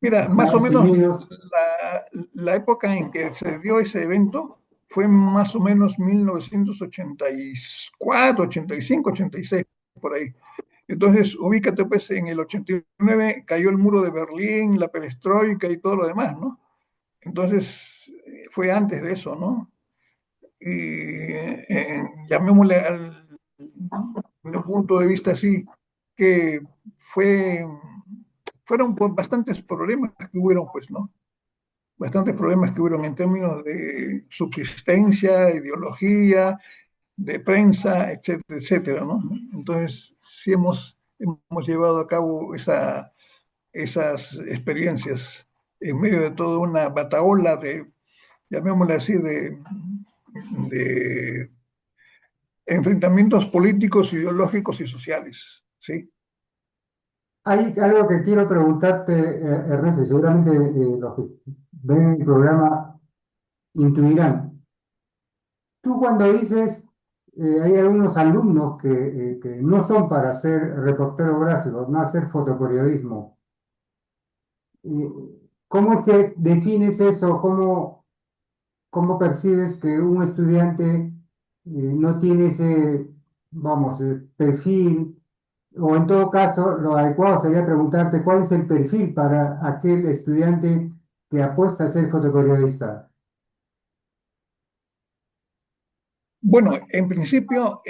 Mira, más o Estados menos Unidos. la época en que se dio ese evento fue más o menos 1984, 85, 86, por ahí. Entonces, ubícate, pues, en el 89 cayó el muro de Berlín, la perestroika y todo lo demás, ¿no? Entonces, fue antes de eso, ¿no? Y llamémosle un punto de vista así, que fue, fueron pues, bastantes problemas que hubieron, pues, ¿no? Bastantes problemas que hubieron en términos de subsistencia, ideología, de prensa, etcétera, etcétera, ¿no? Entonces, sí hemos llevado a cabo esas experiencias en medio de toda una batahola llamémosle así, de enfrentamientos políticos, ideológicos y sociales, ¿sí? Hay algo que quiero preguntarte, Ernesto, y seguramente los que ven el programa intuirán. Tú cuando dices, hay algunos alumnos que no son para ser reporteros gráficos, no hacer fotoperiodismo. Eh, ¿Cómo es que defines eso? ¿Cómo percibes que un estudiante no tiene ese, vamos, perfil? o en todo caso, lo adecuado sería preguntarte cuál es el perfil para aquel estudiante que apuesta a ser fotoperiodista. Bueno, en principio,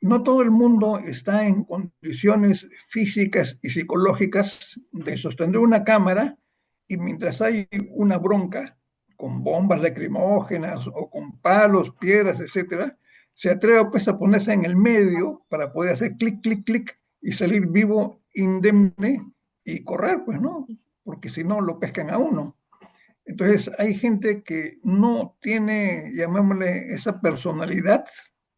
no todo el mundo está en condiciones físicas y psicológicas de sostener una cámara y mientras hay una bronca con bombas lacrimógenas o con palos, piedras, etcétera, se atreve pues a ponerse en el medio para poder hacer clic, clic, clic y salir vivo, indemne y correr, pues, ¿no? Porque si no lo pescan a uno. Entonces, hay gente que no tiene, llamémosle, esa personalidad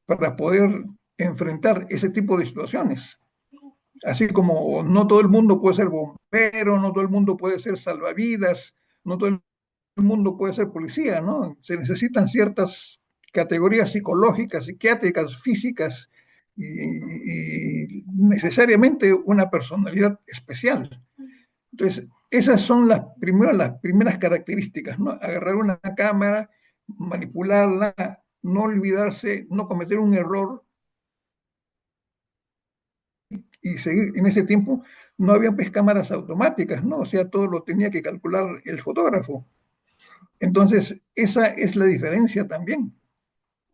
para poder enfrentar ese tipo de situaciones. Así como no todo el mundo puede ser bombero, no todo el mundo puede ser salvavidas, no todo el mundo puede ser policía, ¿no? Se necesitan ciertas categorías psicológicas, psiquiátricas, físicas y necesariamente una personalidad especial. Entonces, esas son las primeras características, ¿no? Agarrar una cámara, manipularla, no olvidarse, no cometer un error y seguir. En ese tiempo no había pues cámaras automáticas, ¿no? O sea, todo lo tenía que calcular el fotógrafo. Entonces, esa es la diferencia también,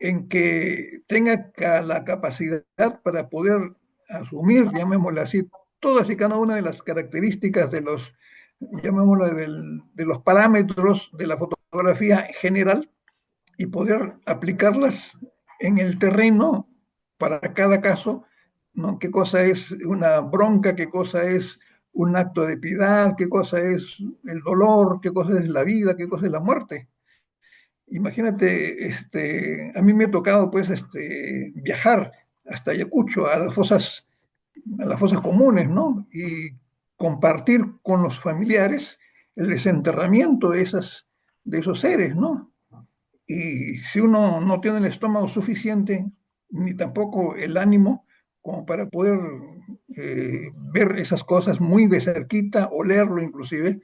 en que tenga la capacidad para poder asumir, llamémosle así, todas y cada una de las características de los, llamémoslo, de los parámetros de la fotografía general y poder aplicarlas en el terreno para cada caso, ¿no? ¿Qué cosa es una bronca? ¿Qué cosa es un acto de piedad? ¿Qué cosa es el dolor? ¿Qué cosa es la vida? ¿Qué cosa es la muerte? Imagínate, a mí me ha tocado pues viajar hasta Ayacucho, a las fosas comunes, ¿no? Y compartir con los familiares el desenterramiento de esos seres, ¿no? Y si uno no tiene el estómago suficiente, ni tampoco el ánimo, como para poder ver esas cosas muy de cerquita, olerlo inclusive,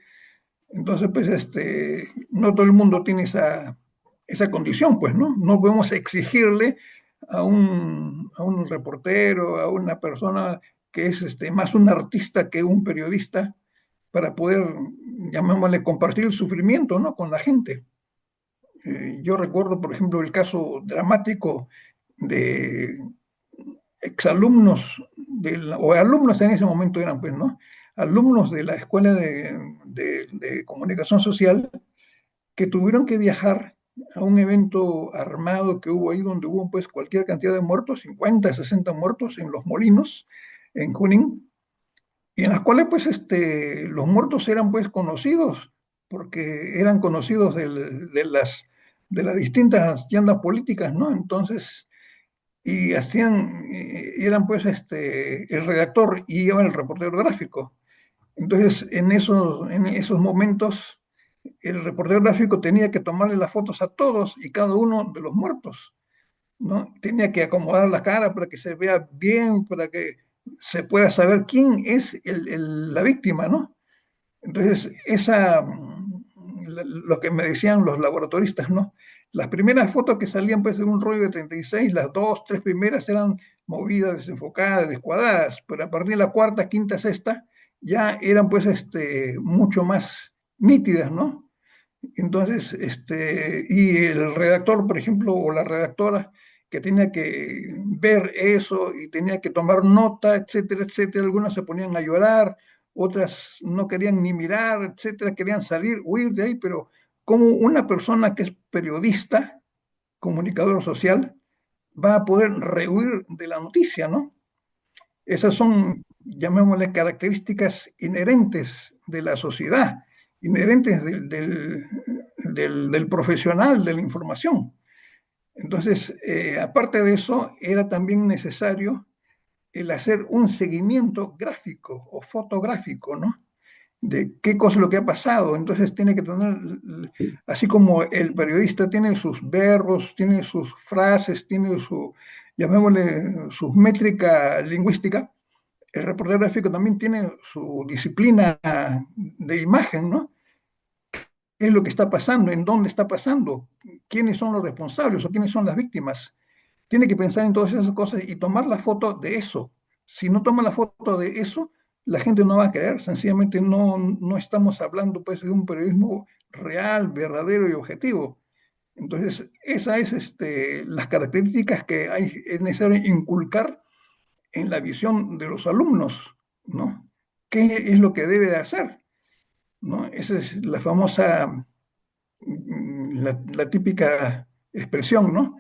entonces, pues, no todo el mundo tiene esa condición, pues, ¿no? No podemos exigirle a un reportero, a una persona que es más un artista que un periodista, para poder, llamémosle, compartir el sufrimiento, ¿no? Con la gente. Yo recuerdo, por ejemplo, el caso dramático de exalumnos, o alumnos en ese momento eran, pues, ¿no? Alumnos de la Escuela de Comunicación Social que tuvieron que viajar a un evento armado que hubo ahí donde hubo pues cualquier cantidad de muertos, 50, 60 muertos en Los Molinos, en Junín, y en las cuales pues los muertos eran pues conocidos, porque eran conocidos de las distintas tiendas políticas, ¿no? Entonces, y hacían, eran pues el redactor y el reportero gráfico. Entonces, en esos momentos el reportero gráfico tenía que tomarle las fotos a todos y cada uno de los muertos, ¿no? Tenía que acomodar la cara para que se vea bien, para que se pueda saber quién es la víctima, ¿no? Entonces, lo que me decían los laboratoristas, ¿no? Las primeras fotos que salían pues en un rollo de 36, las dos, tres primeras eran movidas, desenfocadas, descuadradas, pero a partir de la cuarta, quinta, sexta, ya eran pues mucho más nítidas, ¿no? Entonces, y el redactor, por ejemplo, o la redactora, que tenía que ver eso y tenía que tomar nota, etcétera, etcétera. Algunas se ponían a llorar, otras no querían ni mirar, etcétera, querían salir, huir de ahí, pero como una persona que es periodista, comunicador social, va a poder rehuir de la noticia, ¿no? Esas son, llamémosle, características inherentes de la sociedad, inherentes del profesional de la información. Entonces, aparte de eso, era también necesario el hacer un seguimiento gráfico o fotográfico, ¿no? De qué cosa es lo que ha pasado. Entonces tiene que tener, así como el periodista tiene sus verbos, tiene sus frases, tiene llamémosle, su métrica lingüística, el reportero gráfico también tiene su disciplina de imagen, ¿no? ¿Qué es lo que está pasando? ¿En dónde está pasando? ¿Quiénes son los responsables o quiénes son las víctimas? Tiene que pensar en todas esas cosas y tomar la foto de eso, Si no toma la foto de eso, la gente no va a creer. Sencillamente no estamos hablando pues de un periodismo real, verdadero y objetivo. Entonces, esas es las características que es necesario inculcar en la visión de los alumnos, ¿no? ¿Qué es lo que debe de hacer? ¿No? Esa es la famosa, la típica expresión, ¿no?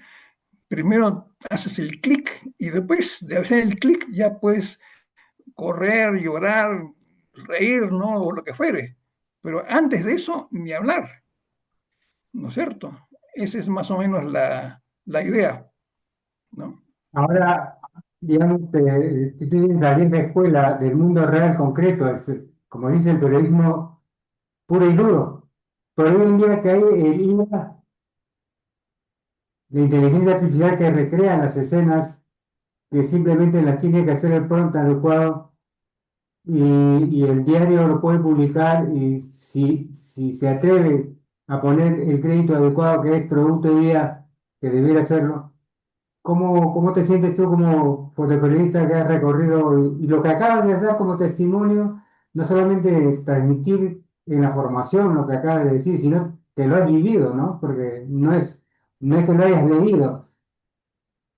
Primero haces el clic y después de hacer el clic ya puedes correr, llorar, reír, ¿no? O lo que fuere. Pero antes de eso, ni hablar, ¿no es cierto? Esa es más o menos la idea, ¿no? Ahora, digamos, si tú tienes la vieja escuela del mundo real concreto, como dice el periodismo puro y duro, pero hoy en día que hay el IA, la inteligencia artificial que recrea las escenas, que simplemente las tiene que hacer el prompt adecuado y, y el diario lo puede publicar y si se atreve a poner el crédito adecuado que es producto de IA, que debiera hacerlo. ¿Cómo te sientes tú como fotoperiodista que has recorrido y lo que acabas de hacer como testimonio, no solamente transmitir en la formación lo que acabas de decir, sino que lo has vivido, ¿no? Porque no es que lo hayas leído,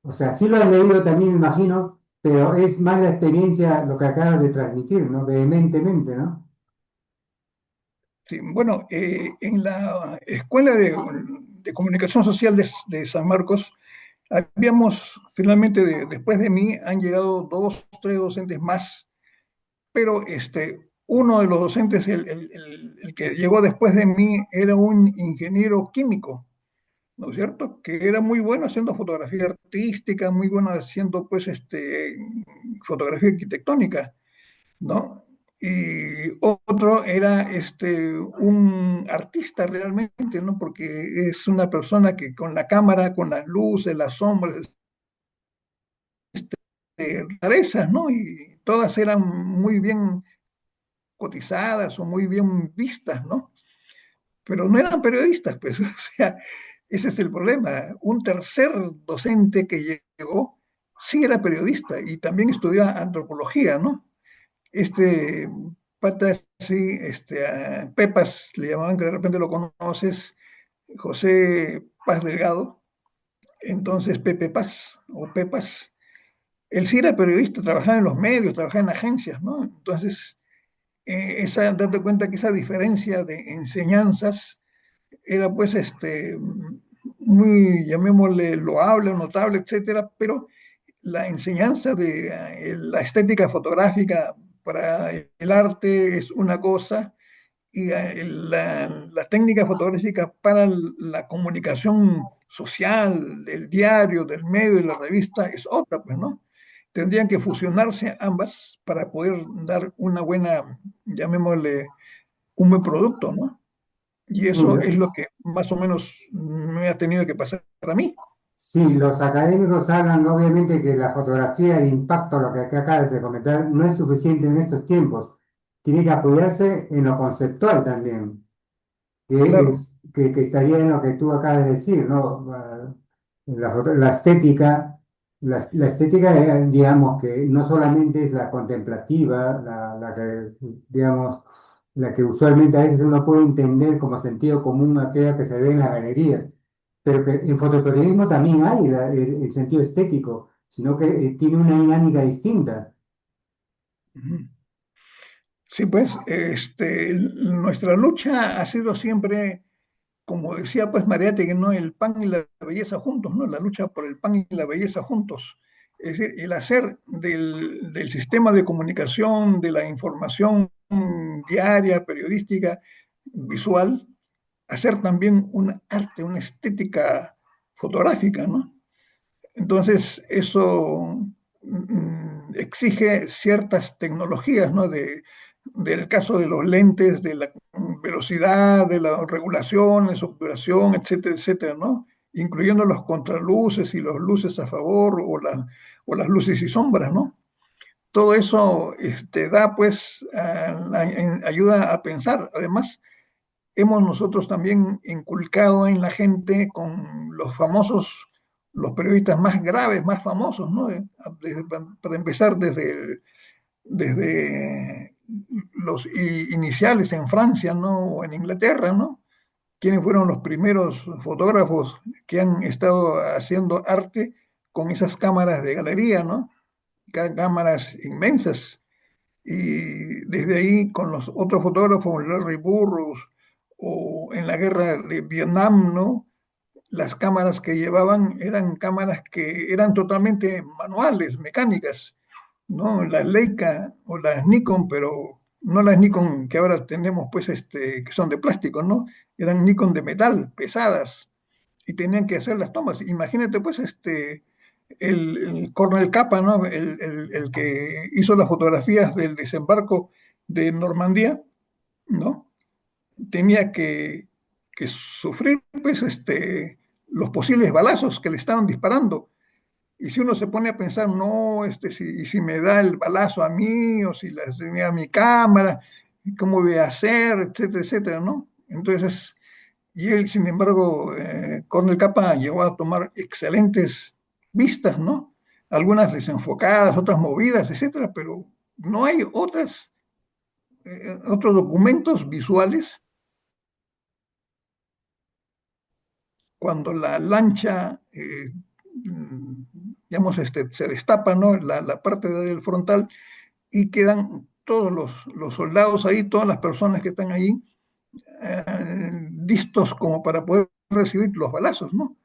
o sea, sí lo has leído también, me imagino, pero es más la experiencia lo que acabas de transmitir, ¿no? Vehementemente, ¿no? Sí, bueno, en la Escuela de Comunicación Social de San Marcos, habíamos, finalmente, después de mí, han llegado dos, tres docentes más, pero uno de los docentes, el que llegó después de mí, era un ingeniero químico, ¿no es cierto? Que era muy bueno haciendo fotografía artística, muy bueno haciendo, pues, fotografía arquitectónica, ¿no? Y otro era un artista realmente, ¿no? Porque es una persona que con la cámara, con las luces, las sombras, rarezas, ¿no? Y todas eran muy bien cotizadas o muy bien vistas, ¿no? Pero no eran periodistas, pues, o sea, ese es el problema. Un tercer docente que llegó sí era periodista y también estudió antropología, ¿no? Este pata, sí, Pepas, le llamaban, que de repente lo conoces, José Paz Delgado, entonces Pepe Paz o Pepas, él sí era periodista, trabajaba en los medios, trabajaba en agencias, ¿no? Entonces, date cuenta que esa diferencia de enseñanzas era pues muy, llamémosle, loable, notable, etcétera, pero la enseñanza de la estética fotográfica para el arte es una cosa y la técnica fotográfica para la comunicación social, del diario, del medio y la revista es otra, pues, ¿no? Tendrían que fusionarse ambas para poder dar una buena, llamémosle, un buen producto, ¿no? Y Sí, eso es lo que más o menos me ha tenido que pasar a mí. sí, los académicos hablan obviamente que la fotografía, el impacto, lo que acá acabas de comentar, no es suficiente en estos tiempos. Tiene que apoyarse en lo conceptual también, Claro. que estaría en lo que tú acabas de decir, ¿no? La estética, la estética, digamos, que no solamente es la contemplativa, la que, digamos, la que usualmente a veces uno puede entender como sentido común, aquella que se ve en la galería, pero que en fotoperiodismo también hay el sentido estético, sino que tiene una dinámica distinta. Ujú. Sí, pues nuestra lucha ha sido siempre, como decía pues Mariátegui, ¿no? El pan y la belleza juntos, ¿no? La lucha por el pan y la belleza juntos. Es decir, el hacer del sistema de comunicación, de la información diaria, periodística, visual, hacer también un arte, una estética fotográfica, ¿no? Entonces, eso exige ciertas tecnologías, ¿no? Del caso de los lentes, de la velocidad, de las regulaciones, obturación, etcétera, etcétera, ¿no? Incluyendo los contraluces y los luces a favor o las luces y sombras, ¿no? Todo eso da, pues, ayuda a pensar. Además, hemos nosotros también inculcado en la gente con los famosos los periodistas más graves, más famosos, ¿no? Para empezar desde los iniciales en Francia, ¿no? O en Inglaterra, ¿no? ¿Quiénes fueron los primeros fotógrafos que han estado haciendo arte con esas cámaras de galería, ¿no? Cámaras inmensas. Y desde ahí con los otros fotógrafos, Larry Burroughs, o en la guerra de Vietnam, ¿no? Las cámaras que llevaban eran cámaras que eran totalmente manuales, mecánicas, ¿no? Las Leica o las Nikon, pero no las Nikon que ahora tenemos, pues, que son de plástico, ¿no? Eran Nikon de metal, pesadas, y tenían que hacer las tomas. Imagínate, pues, el Cornel Capa, ¿no? El que hizo las fotografías del desembarco de Normandía, ¿no? Tenía que sufrir, pues, los posibles balazos que le estaban disparando. Y si uno se pone a pensar, no, si me da el balazo a mí, o si la tenía a mi cámara, ¿cómo voy a hacer? Etcétera, etcétera, ¿no? Entonces, y él, sin embargo, Cornel Capa llegó a tomar excelentes vistas, ¿no? Algunas desenfocadas, otras movidas, etcétera, pero no hay otros documentos visuales cuando la lancha, digamos, se destapa, ¿no? La parte del frontal y quedan todos los soldados ahí, todas las personas que están ahí, listos como para poder recibir los balazos, ¿no?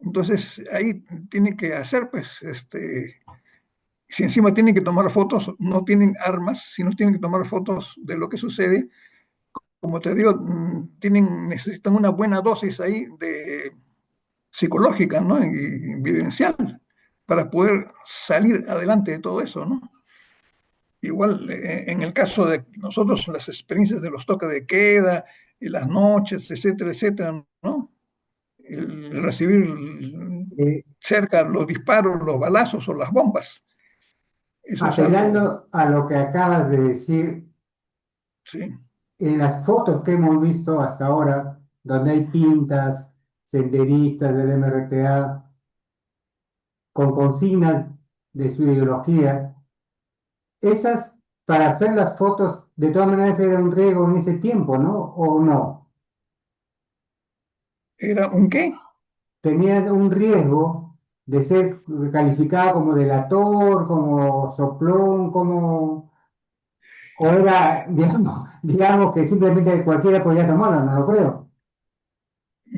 Entonces ahí tienen que hacer, pues, si encima tienen que tomar fotos, no tienen armas, sino tienen que tomar fotos de lo que sucede, como te digo, necesitan una buena dosis ahí de psicológica, ¿no? Y vivencial para poder salir adelante de todo eso, ¿no? Igual, en el caso de nosotros, las experiencias de los toques de queda, y las noches, etcétera, etcétera, ¿no? El recibir Eh, cerca los disparos, los balazos o las bombas, eso es algo, Apelando a lo que acabas de decir, sí. en las fotos que hemos visto hasta ahora, donde hay pintas, senderistas del MRTA, con consignas de su ideología, esas, para hacer las fotos, de todas maneras era un riesgo en ese tiempo, ¿no? ¿O no? ¿Era un qué? Tenía un riesgo de ser calificado como delator, como soplón, como... O era, digamos que simplemente cualquiera podía tomarlo, no lo creo.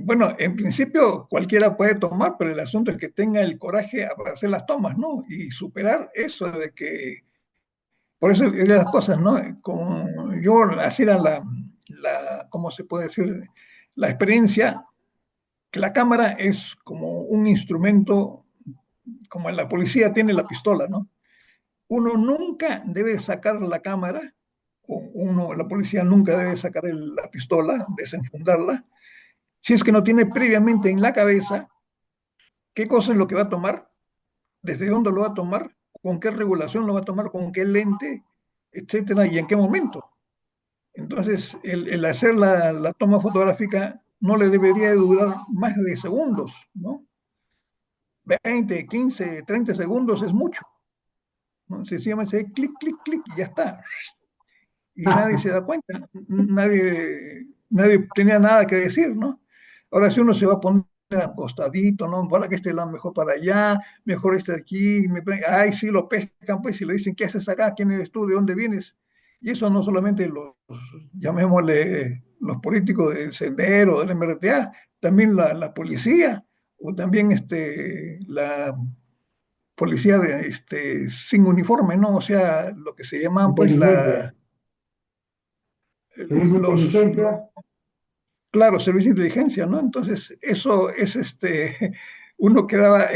Bueno, en principio cualquiera puede tomar, pero el asunto es que tenga el coraje para hacer las tomas, ¿no? Y superar eso de que, por eso es de las cosas, ¿no? Como yo, así era ¿cómo se puede decir? La experiencia, que la cámara es como un instrumento, como en la policía tiene la pistola, ¿no? Uno nunca debe sacar la cámara, la policía nunca debe sacar la pistola, desenfundarla, si es que no tiene previamente en la cabeza qué cosa es lo que va a tomar, desde dónde lo va a tomar, con qué regulación lo va a tomar, con qué lente, etcétera, y en qué momento. Entonces, el hacer la toma fotográfica no le debería de durar más de segundos, ¿no? 20, 15, 30 segundos es mucho, ¿no? Sencillamente clic, clic, clic y ya está. Y nadie se da cuenta, nadie tenía nada que decir, ¿no? Ahora si uno se va a poner acostadito, ¿no? Para que este lado mejor para allá, mejor este de aquí, ay, sí lo pescan, pues, y le dicen, ¿qué haces acá? ¿Quién eres tú? ¿De dónde vienes? Y eso no solamente llamémosle, los políticos del Sendero, del MRTA, también la policía, o también la policía sin uniforme, ¿no? O sea, lo que se llaman, pues, Inteligencia. Servicio de los, inteligencia. claro, servicio de inteligencia, ¿no? Entonces, eso es uno quedaba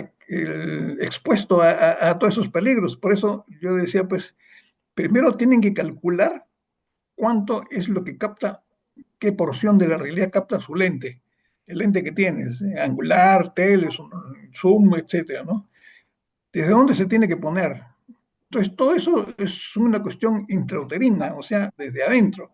expuesto a todos esos peligros. Por eso yo decía, pues, primero tienen que calcular cuánto es lo que capta, qué porción de la realidad capta su lente, el lente que tienes, angular, tele, zoom, etcétera, ¿no? ¿Desde dónde se tiene que poner? Entonces, todo eso es una cuestión intrauterina, o sea, desde adentro,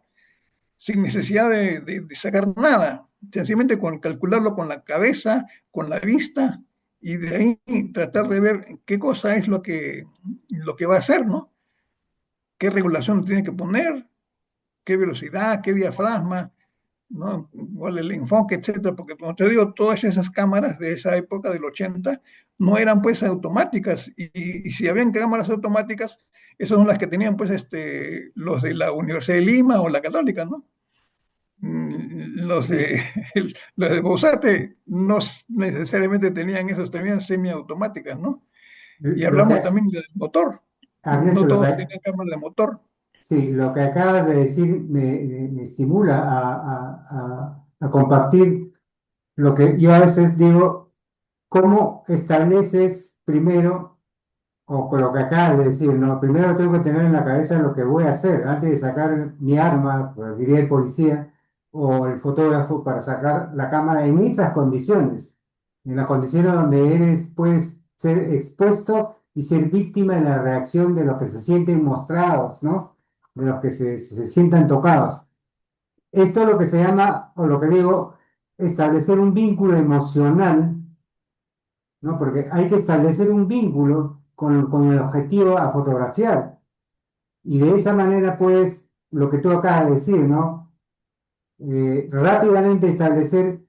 sin necesidad de sacar nada, sencillamente con calcularlo con la cabeza, con la vista y de ahí tratar de ver qué cosa es lo que va a hacer, ¿no? ¿Qué regulación tiene que poner? ¿Qué velocidad? ¿Qué diafragma? ¿No? Igual el enfoque, etcétera, porque como te digo, todas esas cámaras de esa época del 80 no eran pues automáticas y si habían cámaras automáticas, esas son las que tenían pues los de la Universidad de Lima o la Católica, ¿no? Los Sí, de, los de Bosate no necesariamente tenían esos, tenían semiautomáticas, ¿no? Y lo hablamos que, también del motor, Ernesto, no todos tenían cámara de motor. sí, lo que acabas de decir me estimula a compartir lo que yo a veces digo, ¿cómo estableces primero, o con lo que acabas de decir, ¿no? Primero tengo que tener en la cabeza lo que voy a hacer antes de sacar mi arma, pues diría el policía o el fotógrafo, para sacar la cámara en esas condiciones, en las condiciones donde puedes ser expuesto y ser víctima de la reacción de los que se sienten mostrados, ¿no? De los que se sientan tocados. Esto es lo que se llama, o lo que digo, establecer un vínculo emocional, ¿no? Porque hay que establecer un vínculo con el objetivo a fotografiar. Y de esa manera, pues, lo que tú acabas de decir, ¿no? Rápidamente establecer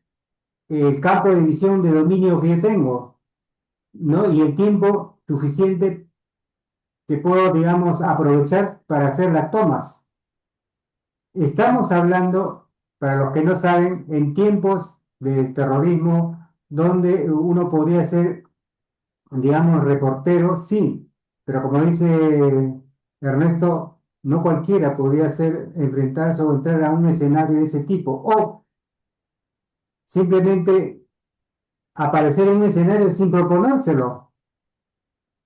el campo de visión de dominio que yo tengo, ¿no? Y el tiempo suficiente que puedo, digamos, aprovechar para hacer las tomas. Estamos hablando, para los que no saben, en tiempos de terrorismo, donde uno podría ser, digamos, reportero, sí, pero como dice Ernesto, no cualquiera podría ser enfrentarse o entrar a un escenario de ese tipo, o simplemente aparecer en un escenario sin proponérselo,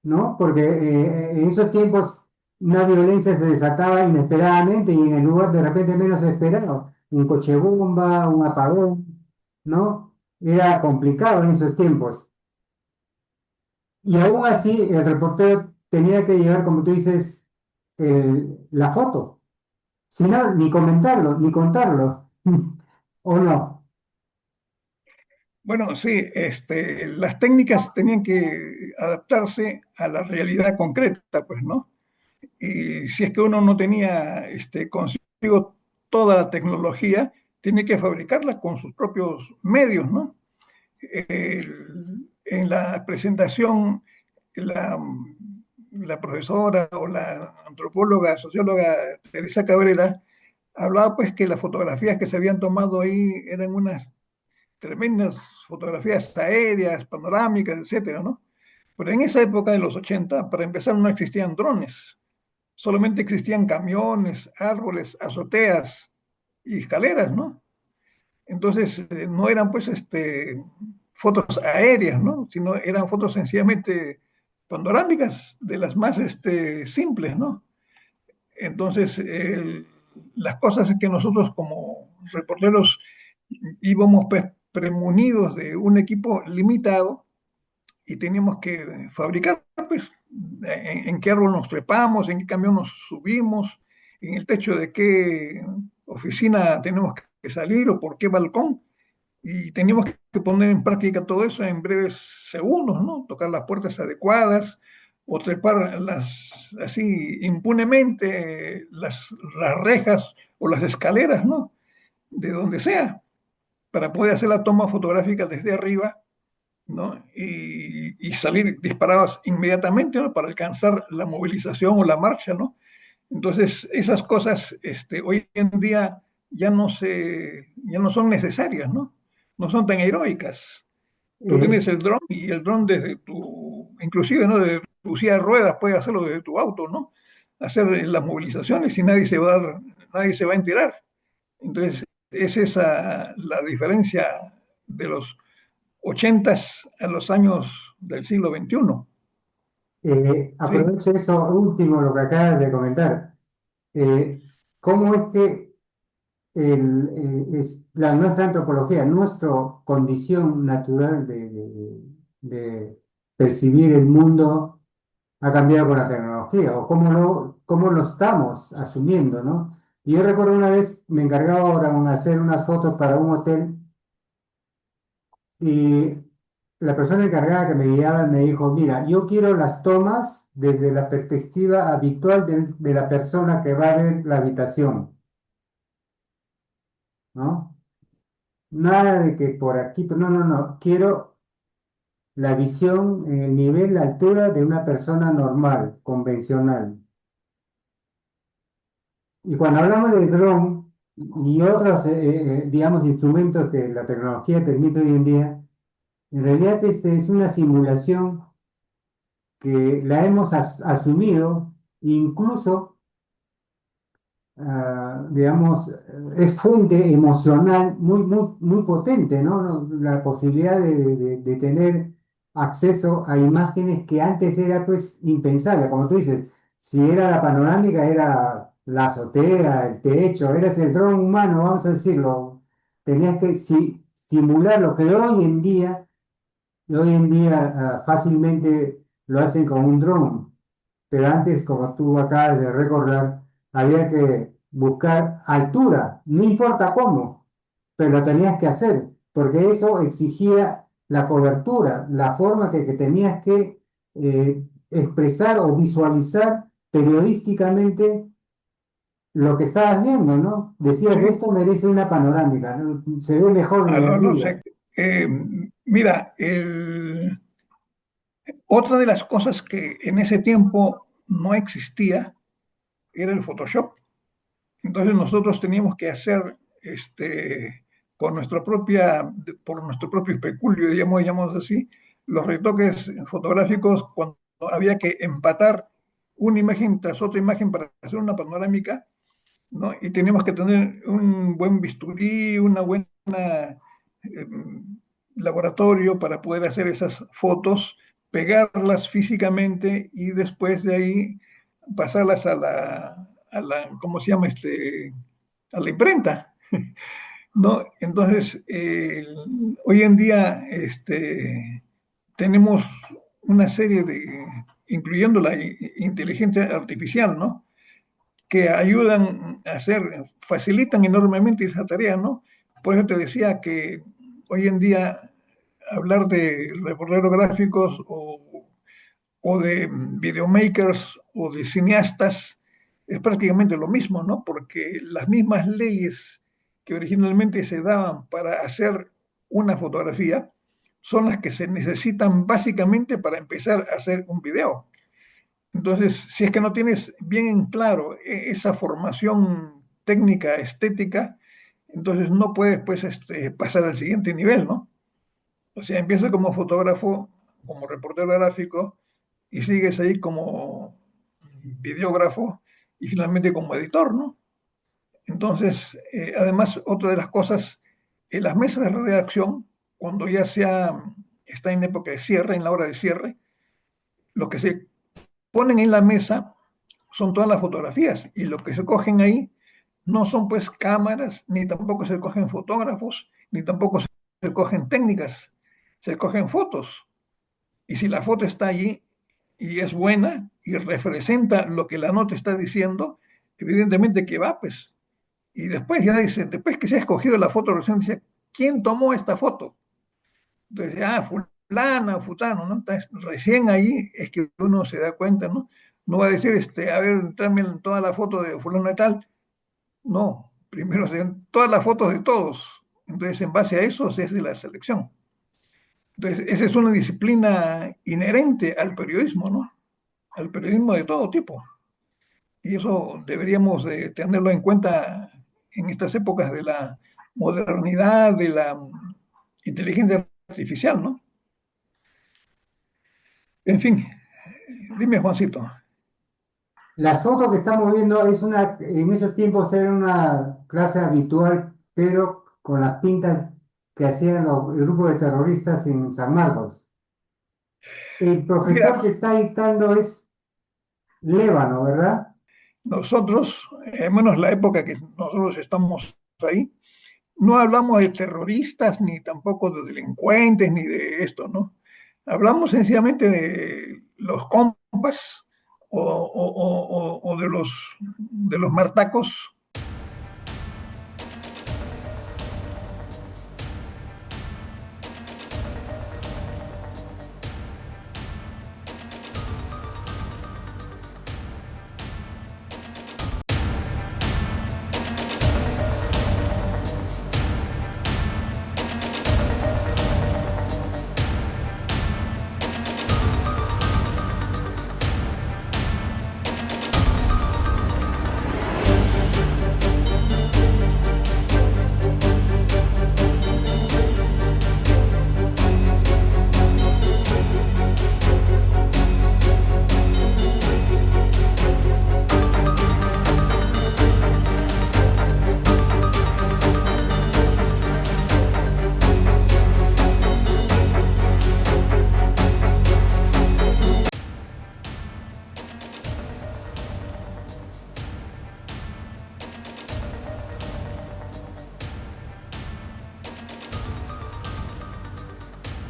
¿no? Porque en esos tiempos una violencia se desataba inesperadamente y en el lugar de repente menos esperado, un coche bomba, un apagón, ¿no? Era complicado en esos tiempos. Y aún así, el reportero tenía que llevar, como tú dices, la foto. Si no, ni comentarlo, ni contarlo. ¿O no? Bueno, sí, las técnicas tenían que adaptarse a la realidad concreta, pues, ¿no? Y si es que uno no tenía consigo toda la tecnología, tiene que fabricarla con sus propios medios, ¿no? En la presentación, la, la profesora o la antropóloga, socióloga Teresa Cabrera hablaba pues que las fotografías que se habían tomado ahí eran unas tremendas fotografías aéreas, panorámicas, etcétera, ¿no? Pero en esa época de los 80, para empezar, no existían drones, solamente existían camiones, árboles, azoteas y escaleras, ¿no? Entonces, no eran pues fotos aéreas, ¿no? Sino eran fotos sencillamente panorámicas, de las más simples, ¿no? Entonces, las cosas que nosotros como reporteros íbamos pues, premunidos de un equipo limitado y teníamos que fabricar, pues, en qué árbol nos trepamos, en qué camión nos subimos, en el techo de qué oficina tenemos que salir o por qué balcón. Y teníamos que poner en práctica todo eso en breves segundos, ¿no? Tocar las puertas adecuadas o trepar así impunemente las rejas o las escaleras, ¿no? De donde sea, para poder hacer la toma fotográfica desde arriba, ¿no? Y salir disparados inmediatamente, ¿no? Para alcanzar la movilización o la marcha, ¿no? Entonces, esas cosas hoy en día ya no son necesarias, ¿no? No son tan heroicas. Tú Eh, tienes el dron y el dron desde inclusive, ¿no? Desde tu silla de ruedas puedes hacerlo desde tu auto, ¿no? Hacer las movilizaciones y nadie se va a enterar. Entonces, es esa la diferencia de los 80 a los años del siglo XXI. Sí, Aprovecho eso último, lo que acabas de comentar. Eh, ¿Cómo es que nuestra antropología, nuestra condición natural de percibir el mundo ha cambiado con la tecnología? ¿O cómo lo estamos asumiendo, ¿no? Y yo recuerdo una vez me encargaron de hacer unas fotos para un hotel y la persona encargada que me guiaba me dijo, mira, yo quiero las tomas desde la perspectiva habitual de la persona que va a ver la habitación, ¿no? Nada de que por aquí, no, no, no, quiero la visión en el nivel, la altura de una persona normal, convencional. Y cuando hablamos del dron y otros, digamos, instrumentos que la tecnología permite hoy en día, en realidad este es una simulación que la hemos asumido, incluso, digamos, es fuente emocional muy, muy, muy potente, ¿no? La posibilidad de tener acceso a imágenes que antes era pues impensable, como tú dices, si era la panorámica, era la azotea, el techo, eras el dron humano, vamos a decirlo, tenías que simular lo que hoy en día fácilmente lo hacen con un dron, pero antes, como tú acabas de recordar, había que buscar altura, no importa cómo, pero lo tenías que hacer, porque eso exigía la cobertura, la forma que tenías que expresar o visualizar periodísticamente lo que estabas viendo, ¿no? Decías, Sí, esto merece una panorámica, ¿no? Se ve mejor desde no, no arriba. sé. Eh, Mira, otra de las cosas que en ese tiempo no existía era el Photoshop. Entonces nosotros teníamos que hacer con por nuestro propio especulio, digamos así, los retoques fotográficos cuando había que empatar una imagen tras otra imagen para hacer una panorámica, ¿no? Y teníamos que tener un buen bisturí, una buena eh, laboratorio para poder hacer esas fotos, pegarlas físicamente y después de ahí pasarlas ¿cómo se llama? A la imprenta, ¿no? Entonces, hoy en día tenemos una serie incluyendo la inteligencia artificial, ¿no? Que ayudan a hacer, facilitan enormemente esa tarea, ¿no? Por eso te decía que hoy en día hablar de reporteros gráficos o de videomakers o de cineastas es prácticamente lo mismo, ¿no? Porque las mismas leyes que originalmente se daban para hacer una fotografía son las que se necesitan básicamente para empezar a hacer un video. Entonces, si es que no tienes bien en claro esa formación técnica, estética, entonces no puedes pues, pasar al siguiente nivel, ¿no? O sea, empiezas como fotógrafo, como reportero gráfico, y sigues ahí como videógrafo y finalmente como editor, ¿no? Entonces, además, otra de las cosas, en las mesas de redacción, cuando ya está en época de cierre, en la hora de cierre, lo que se ponen en la mesa son todas las fotografías y lo que se cogen ahí no son pues cámaras, ni tampoco se cogen fotógrafos, ni tampoco se cogen técnicas, se cogen fotos. Y si la foto está allí y es buena y representa lo que la nota está diciendo, evidentemente que va, pues. Y después ya dice, después que se ha escogido la foto, recién dice, ¿quién tomó esta foto? Entonces, fulana, futano, ¿no? Entonces, recién ahí es que uno se da cuenta, ¿no? No va a decir, a ver, tráeme toda la foto de fulano y tal. No, primero se ven todas las fotos de todos. Entonces, en base a eso se hace la selección. Entonces, esa es una disciplina inherente al periodismo, ¿no? Al periodismo de todo tipo. Y eso deberíamos de tenerlo en cuenta en estas épocas de la modernidad, de la inteligencia artificial, ¿no? En fin, dime, Juancito. Las fotos que estamos viendo en esos tiempos era una clase habitual, pero con las pintas que hacían el grupo de terroristas en San Marcos. El Mira, profesor que está dictando es Lévano, ¿verdad? nosotros, menos la época que nosotros estamos ahí, no hablamos de terroristas, ni tampoco de delincuentes, ni de esto, ¿no? Hablamos sencillamente de los compas o de los martacos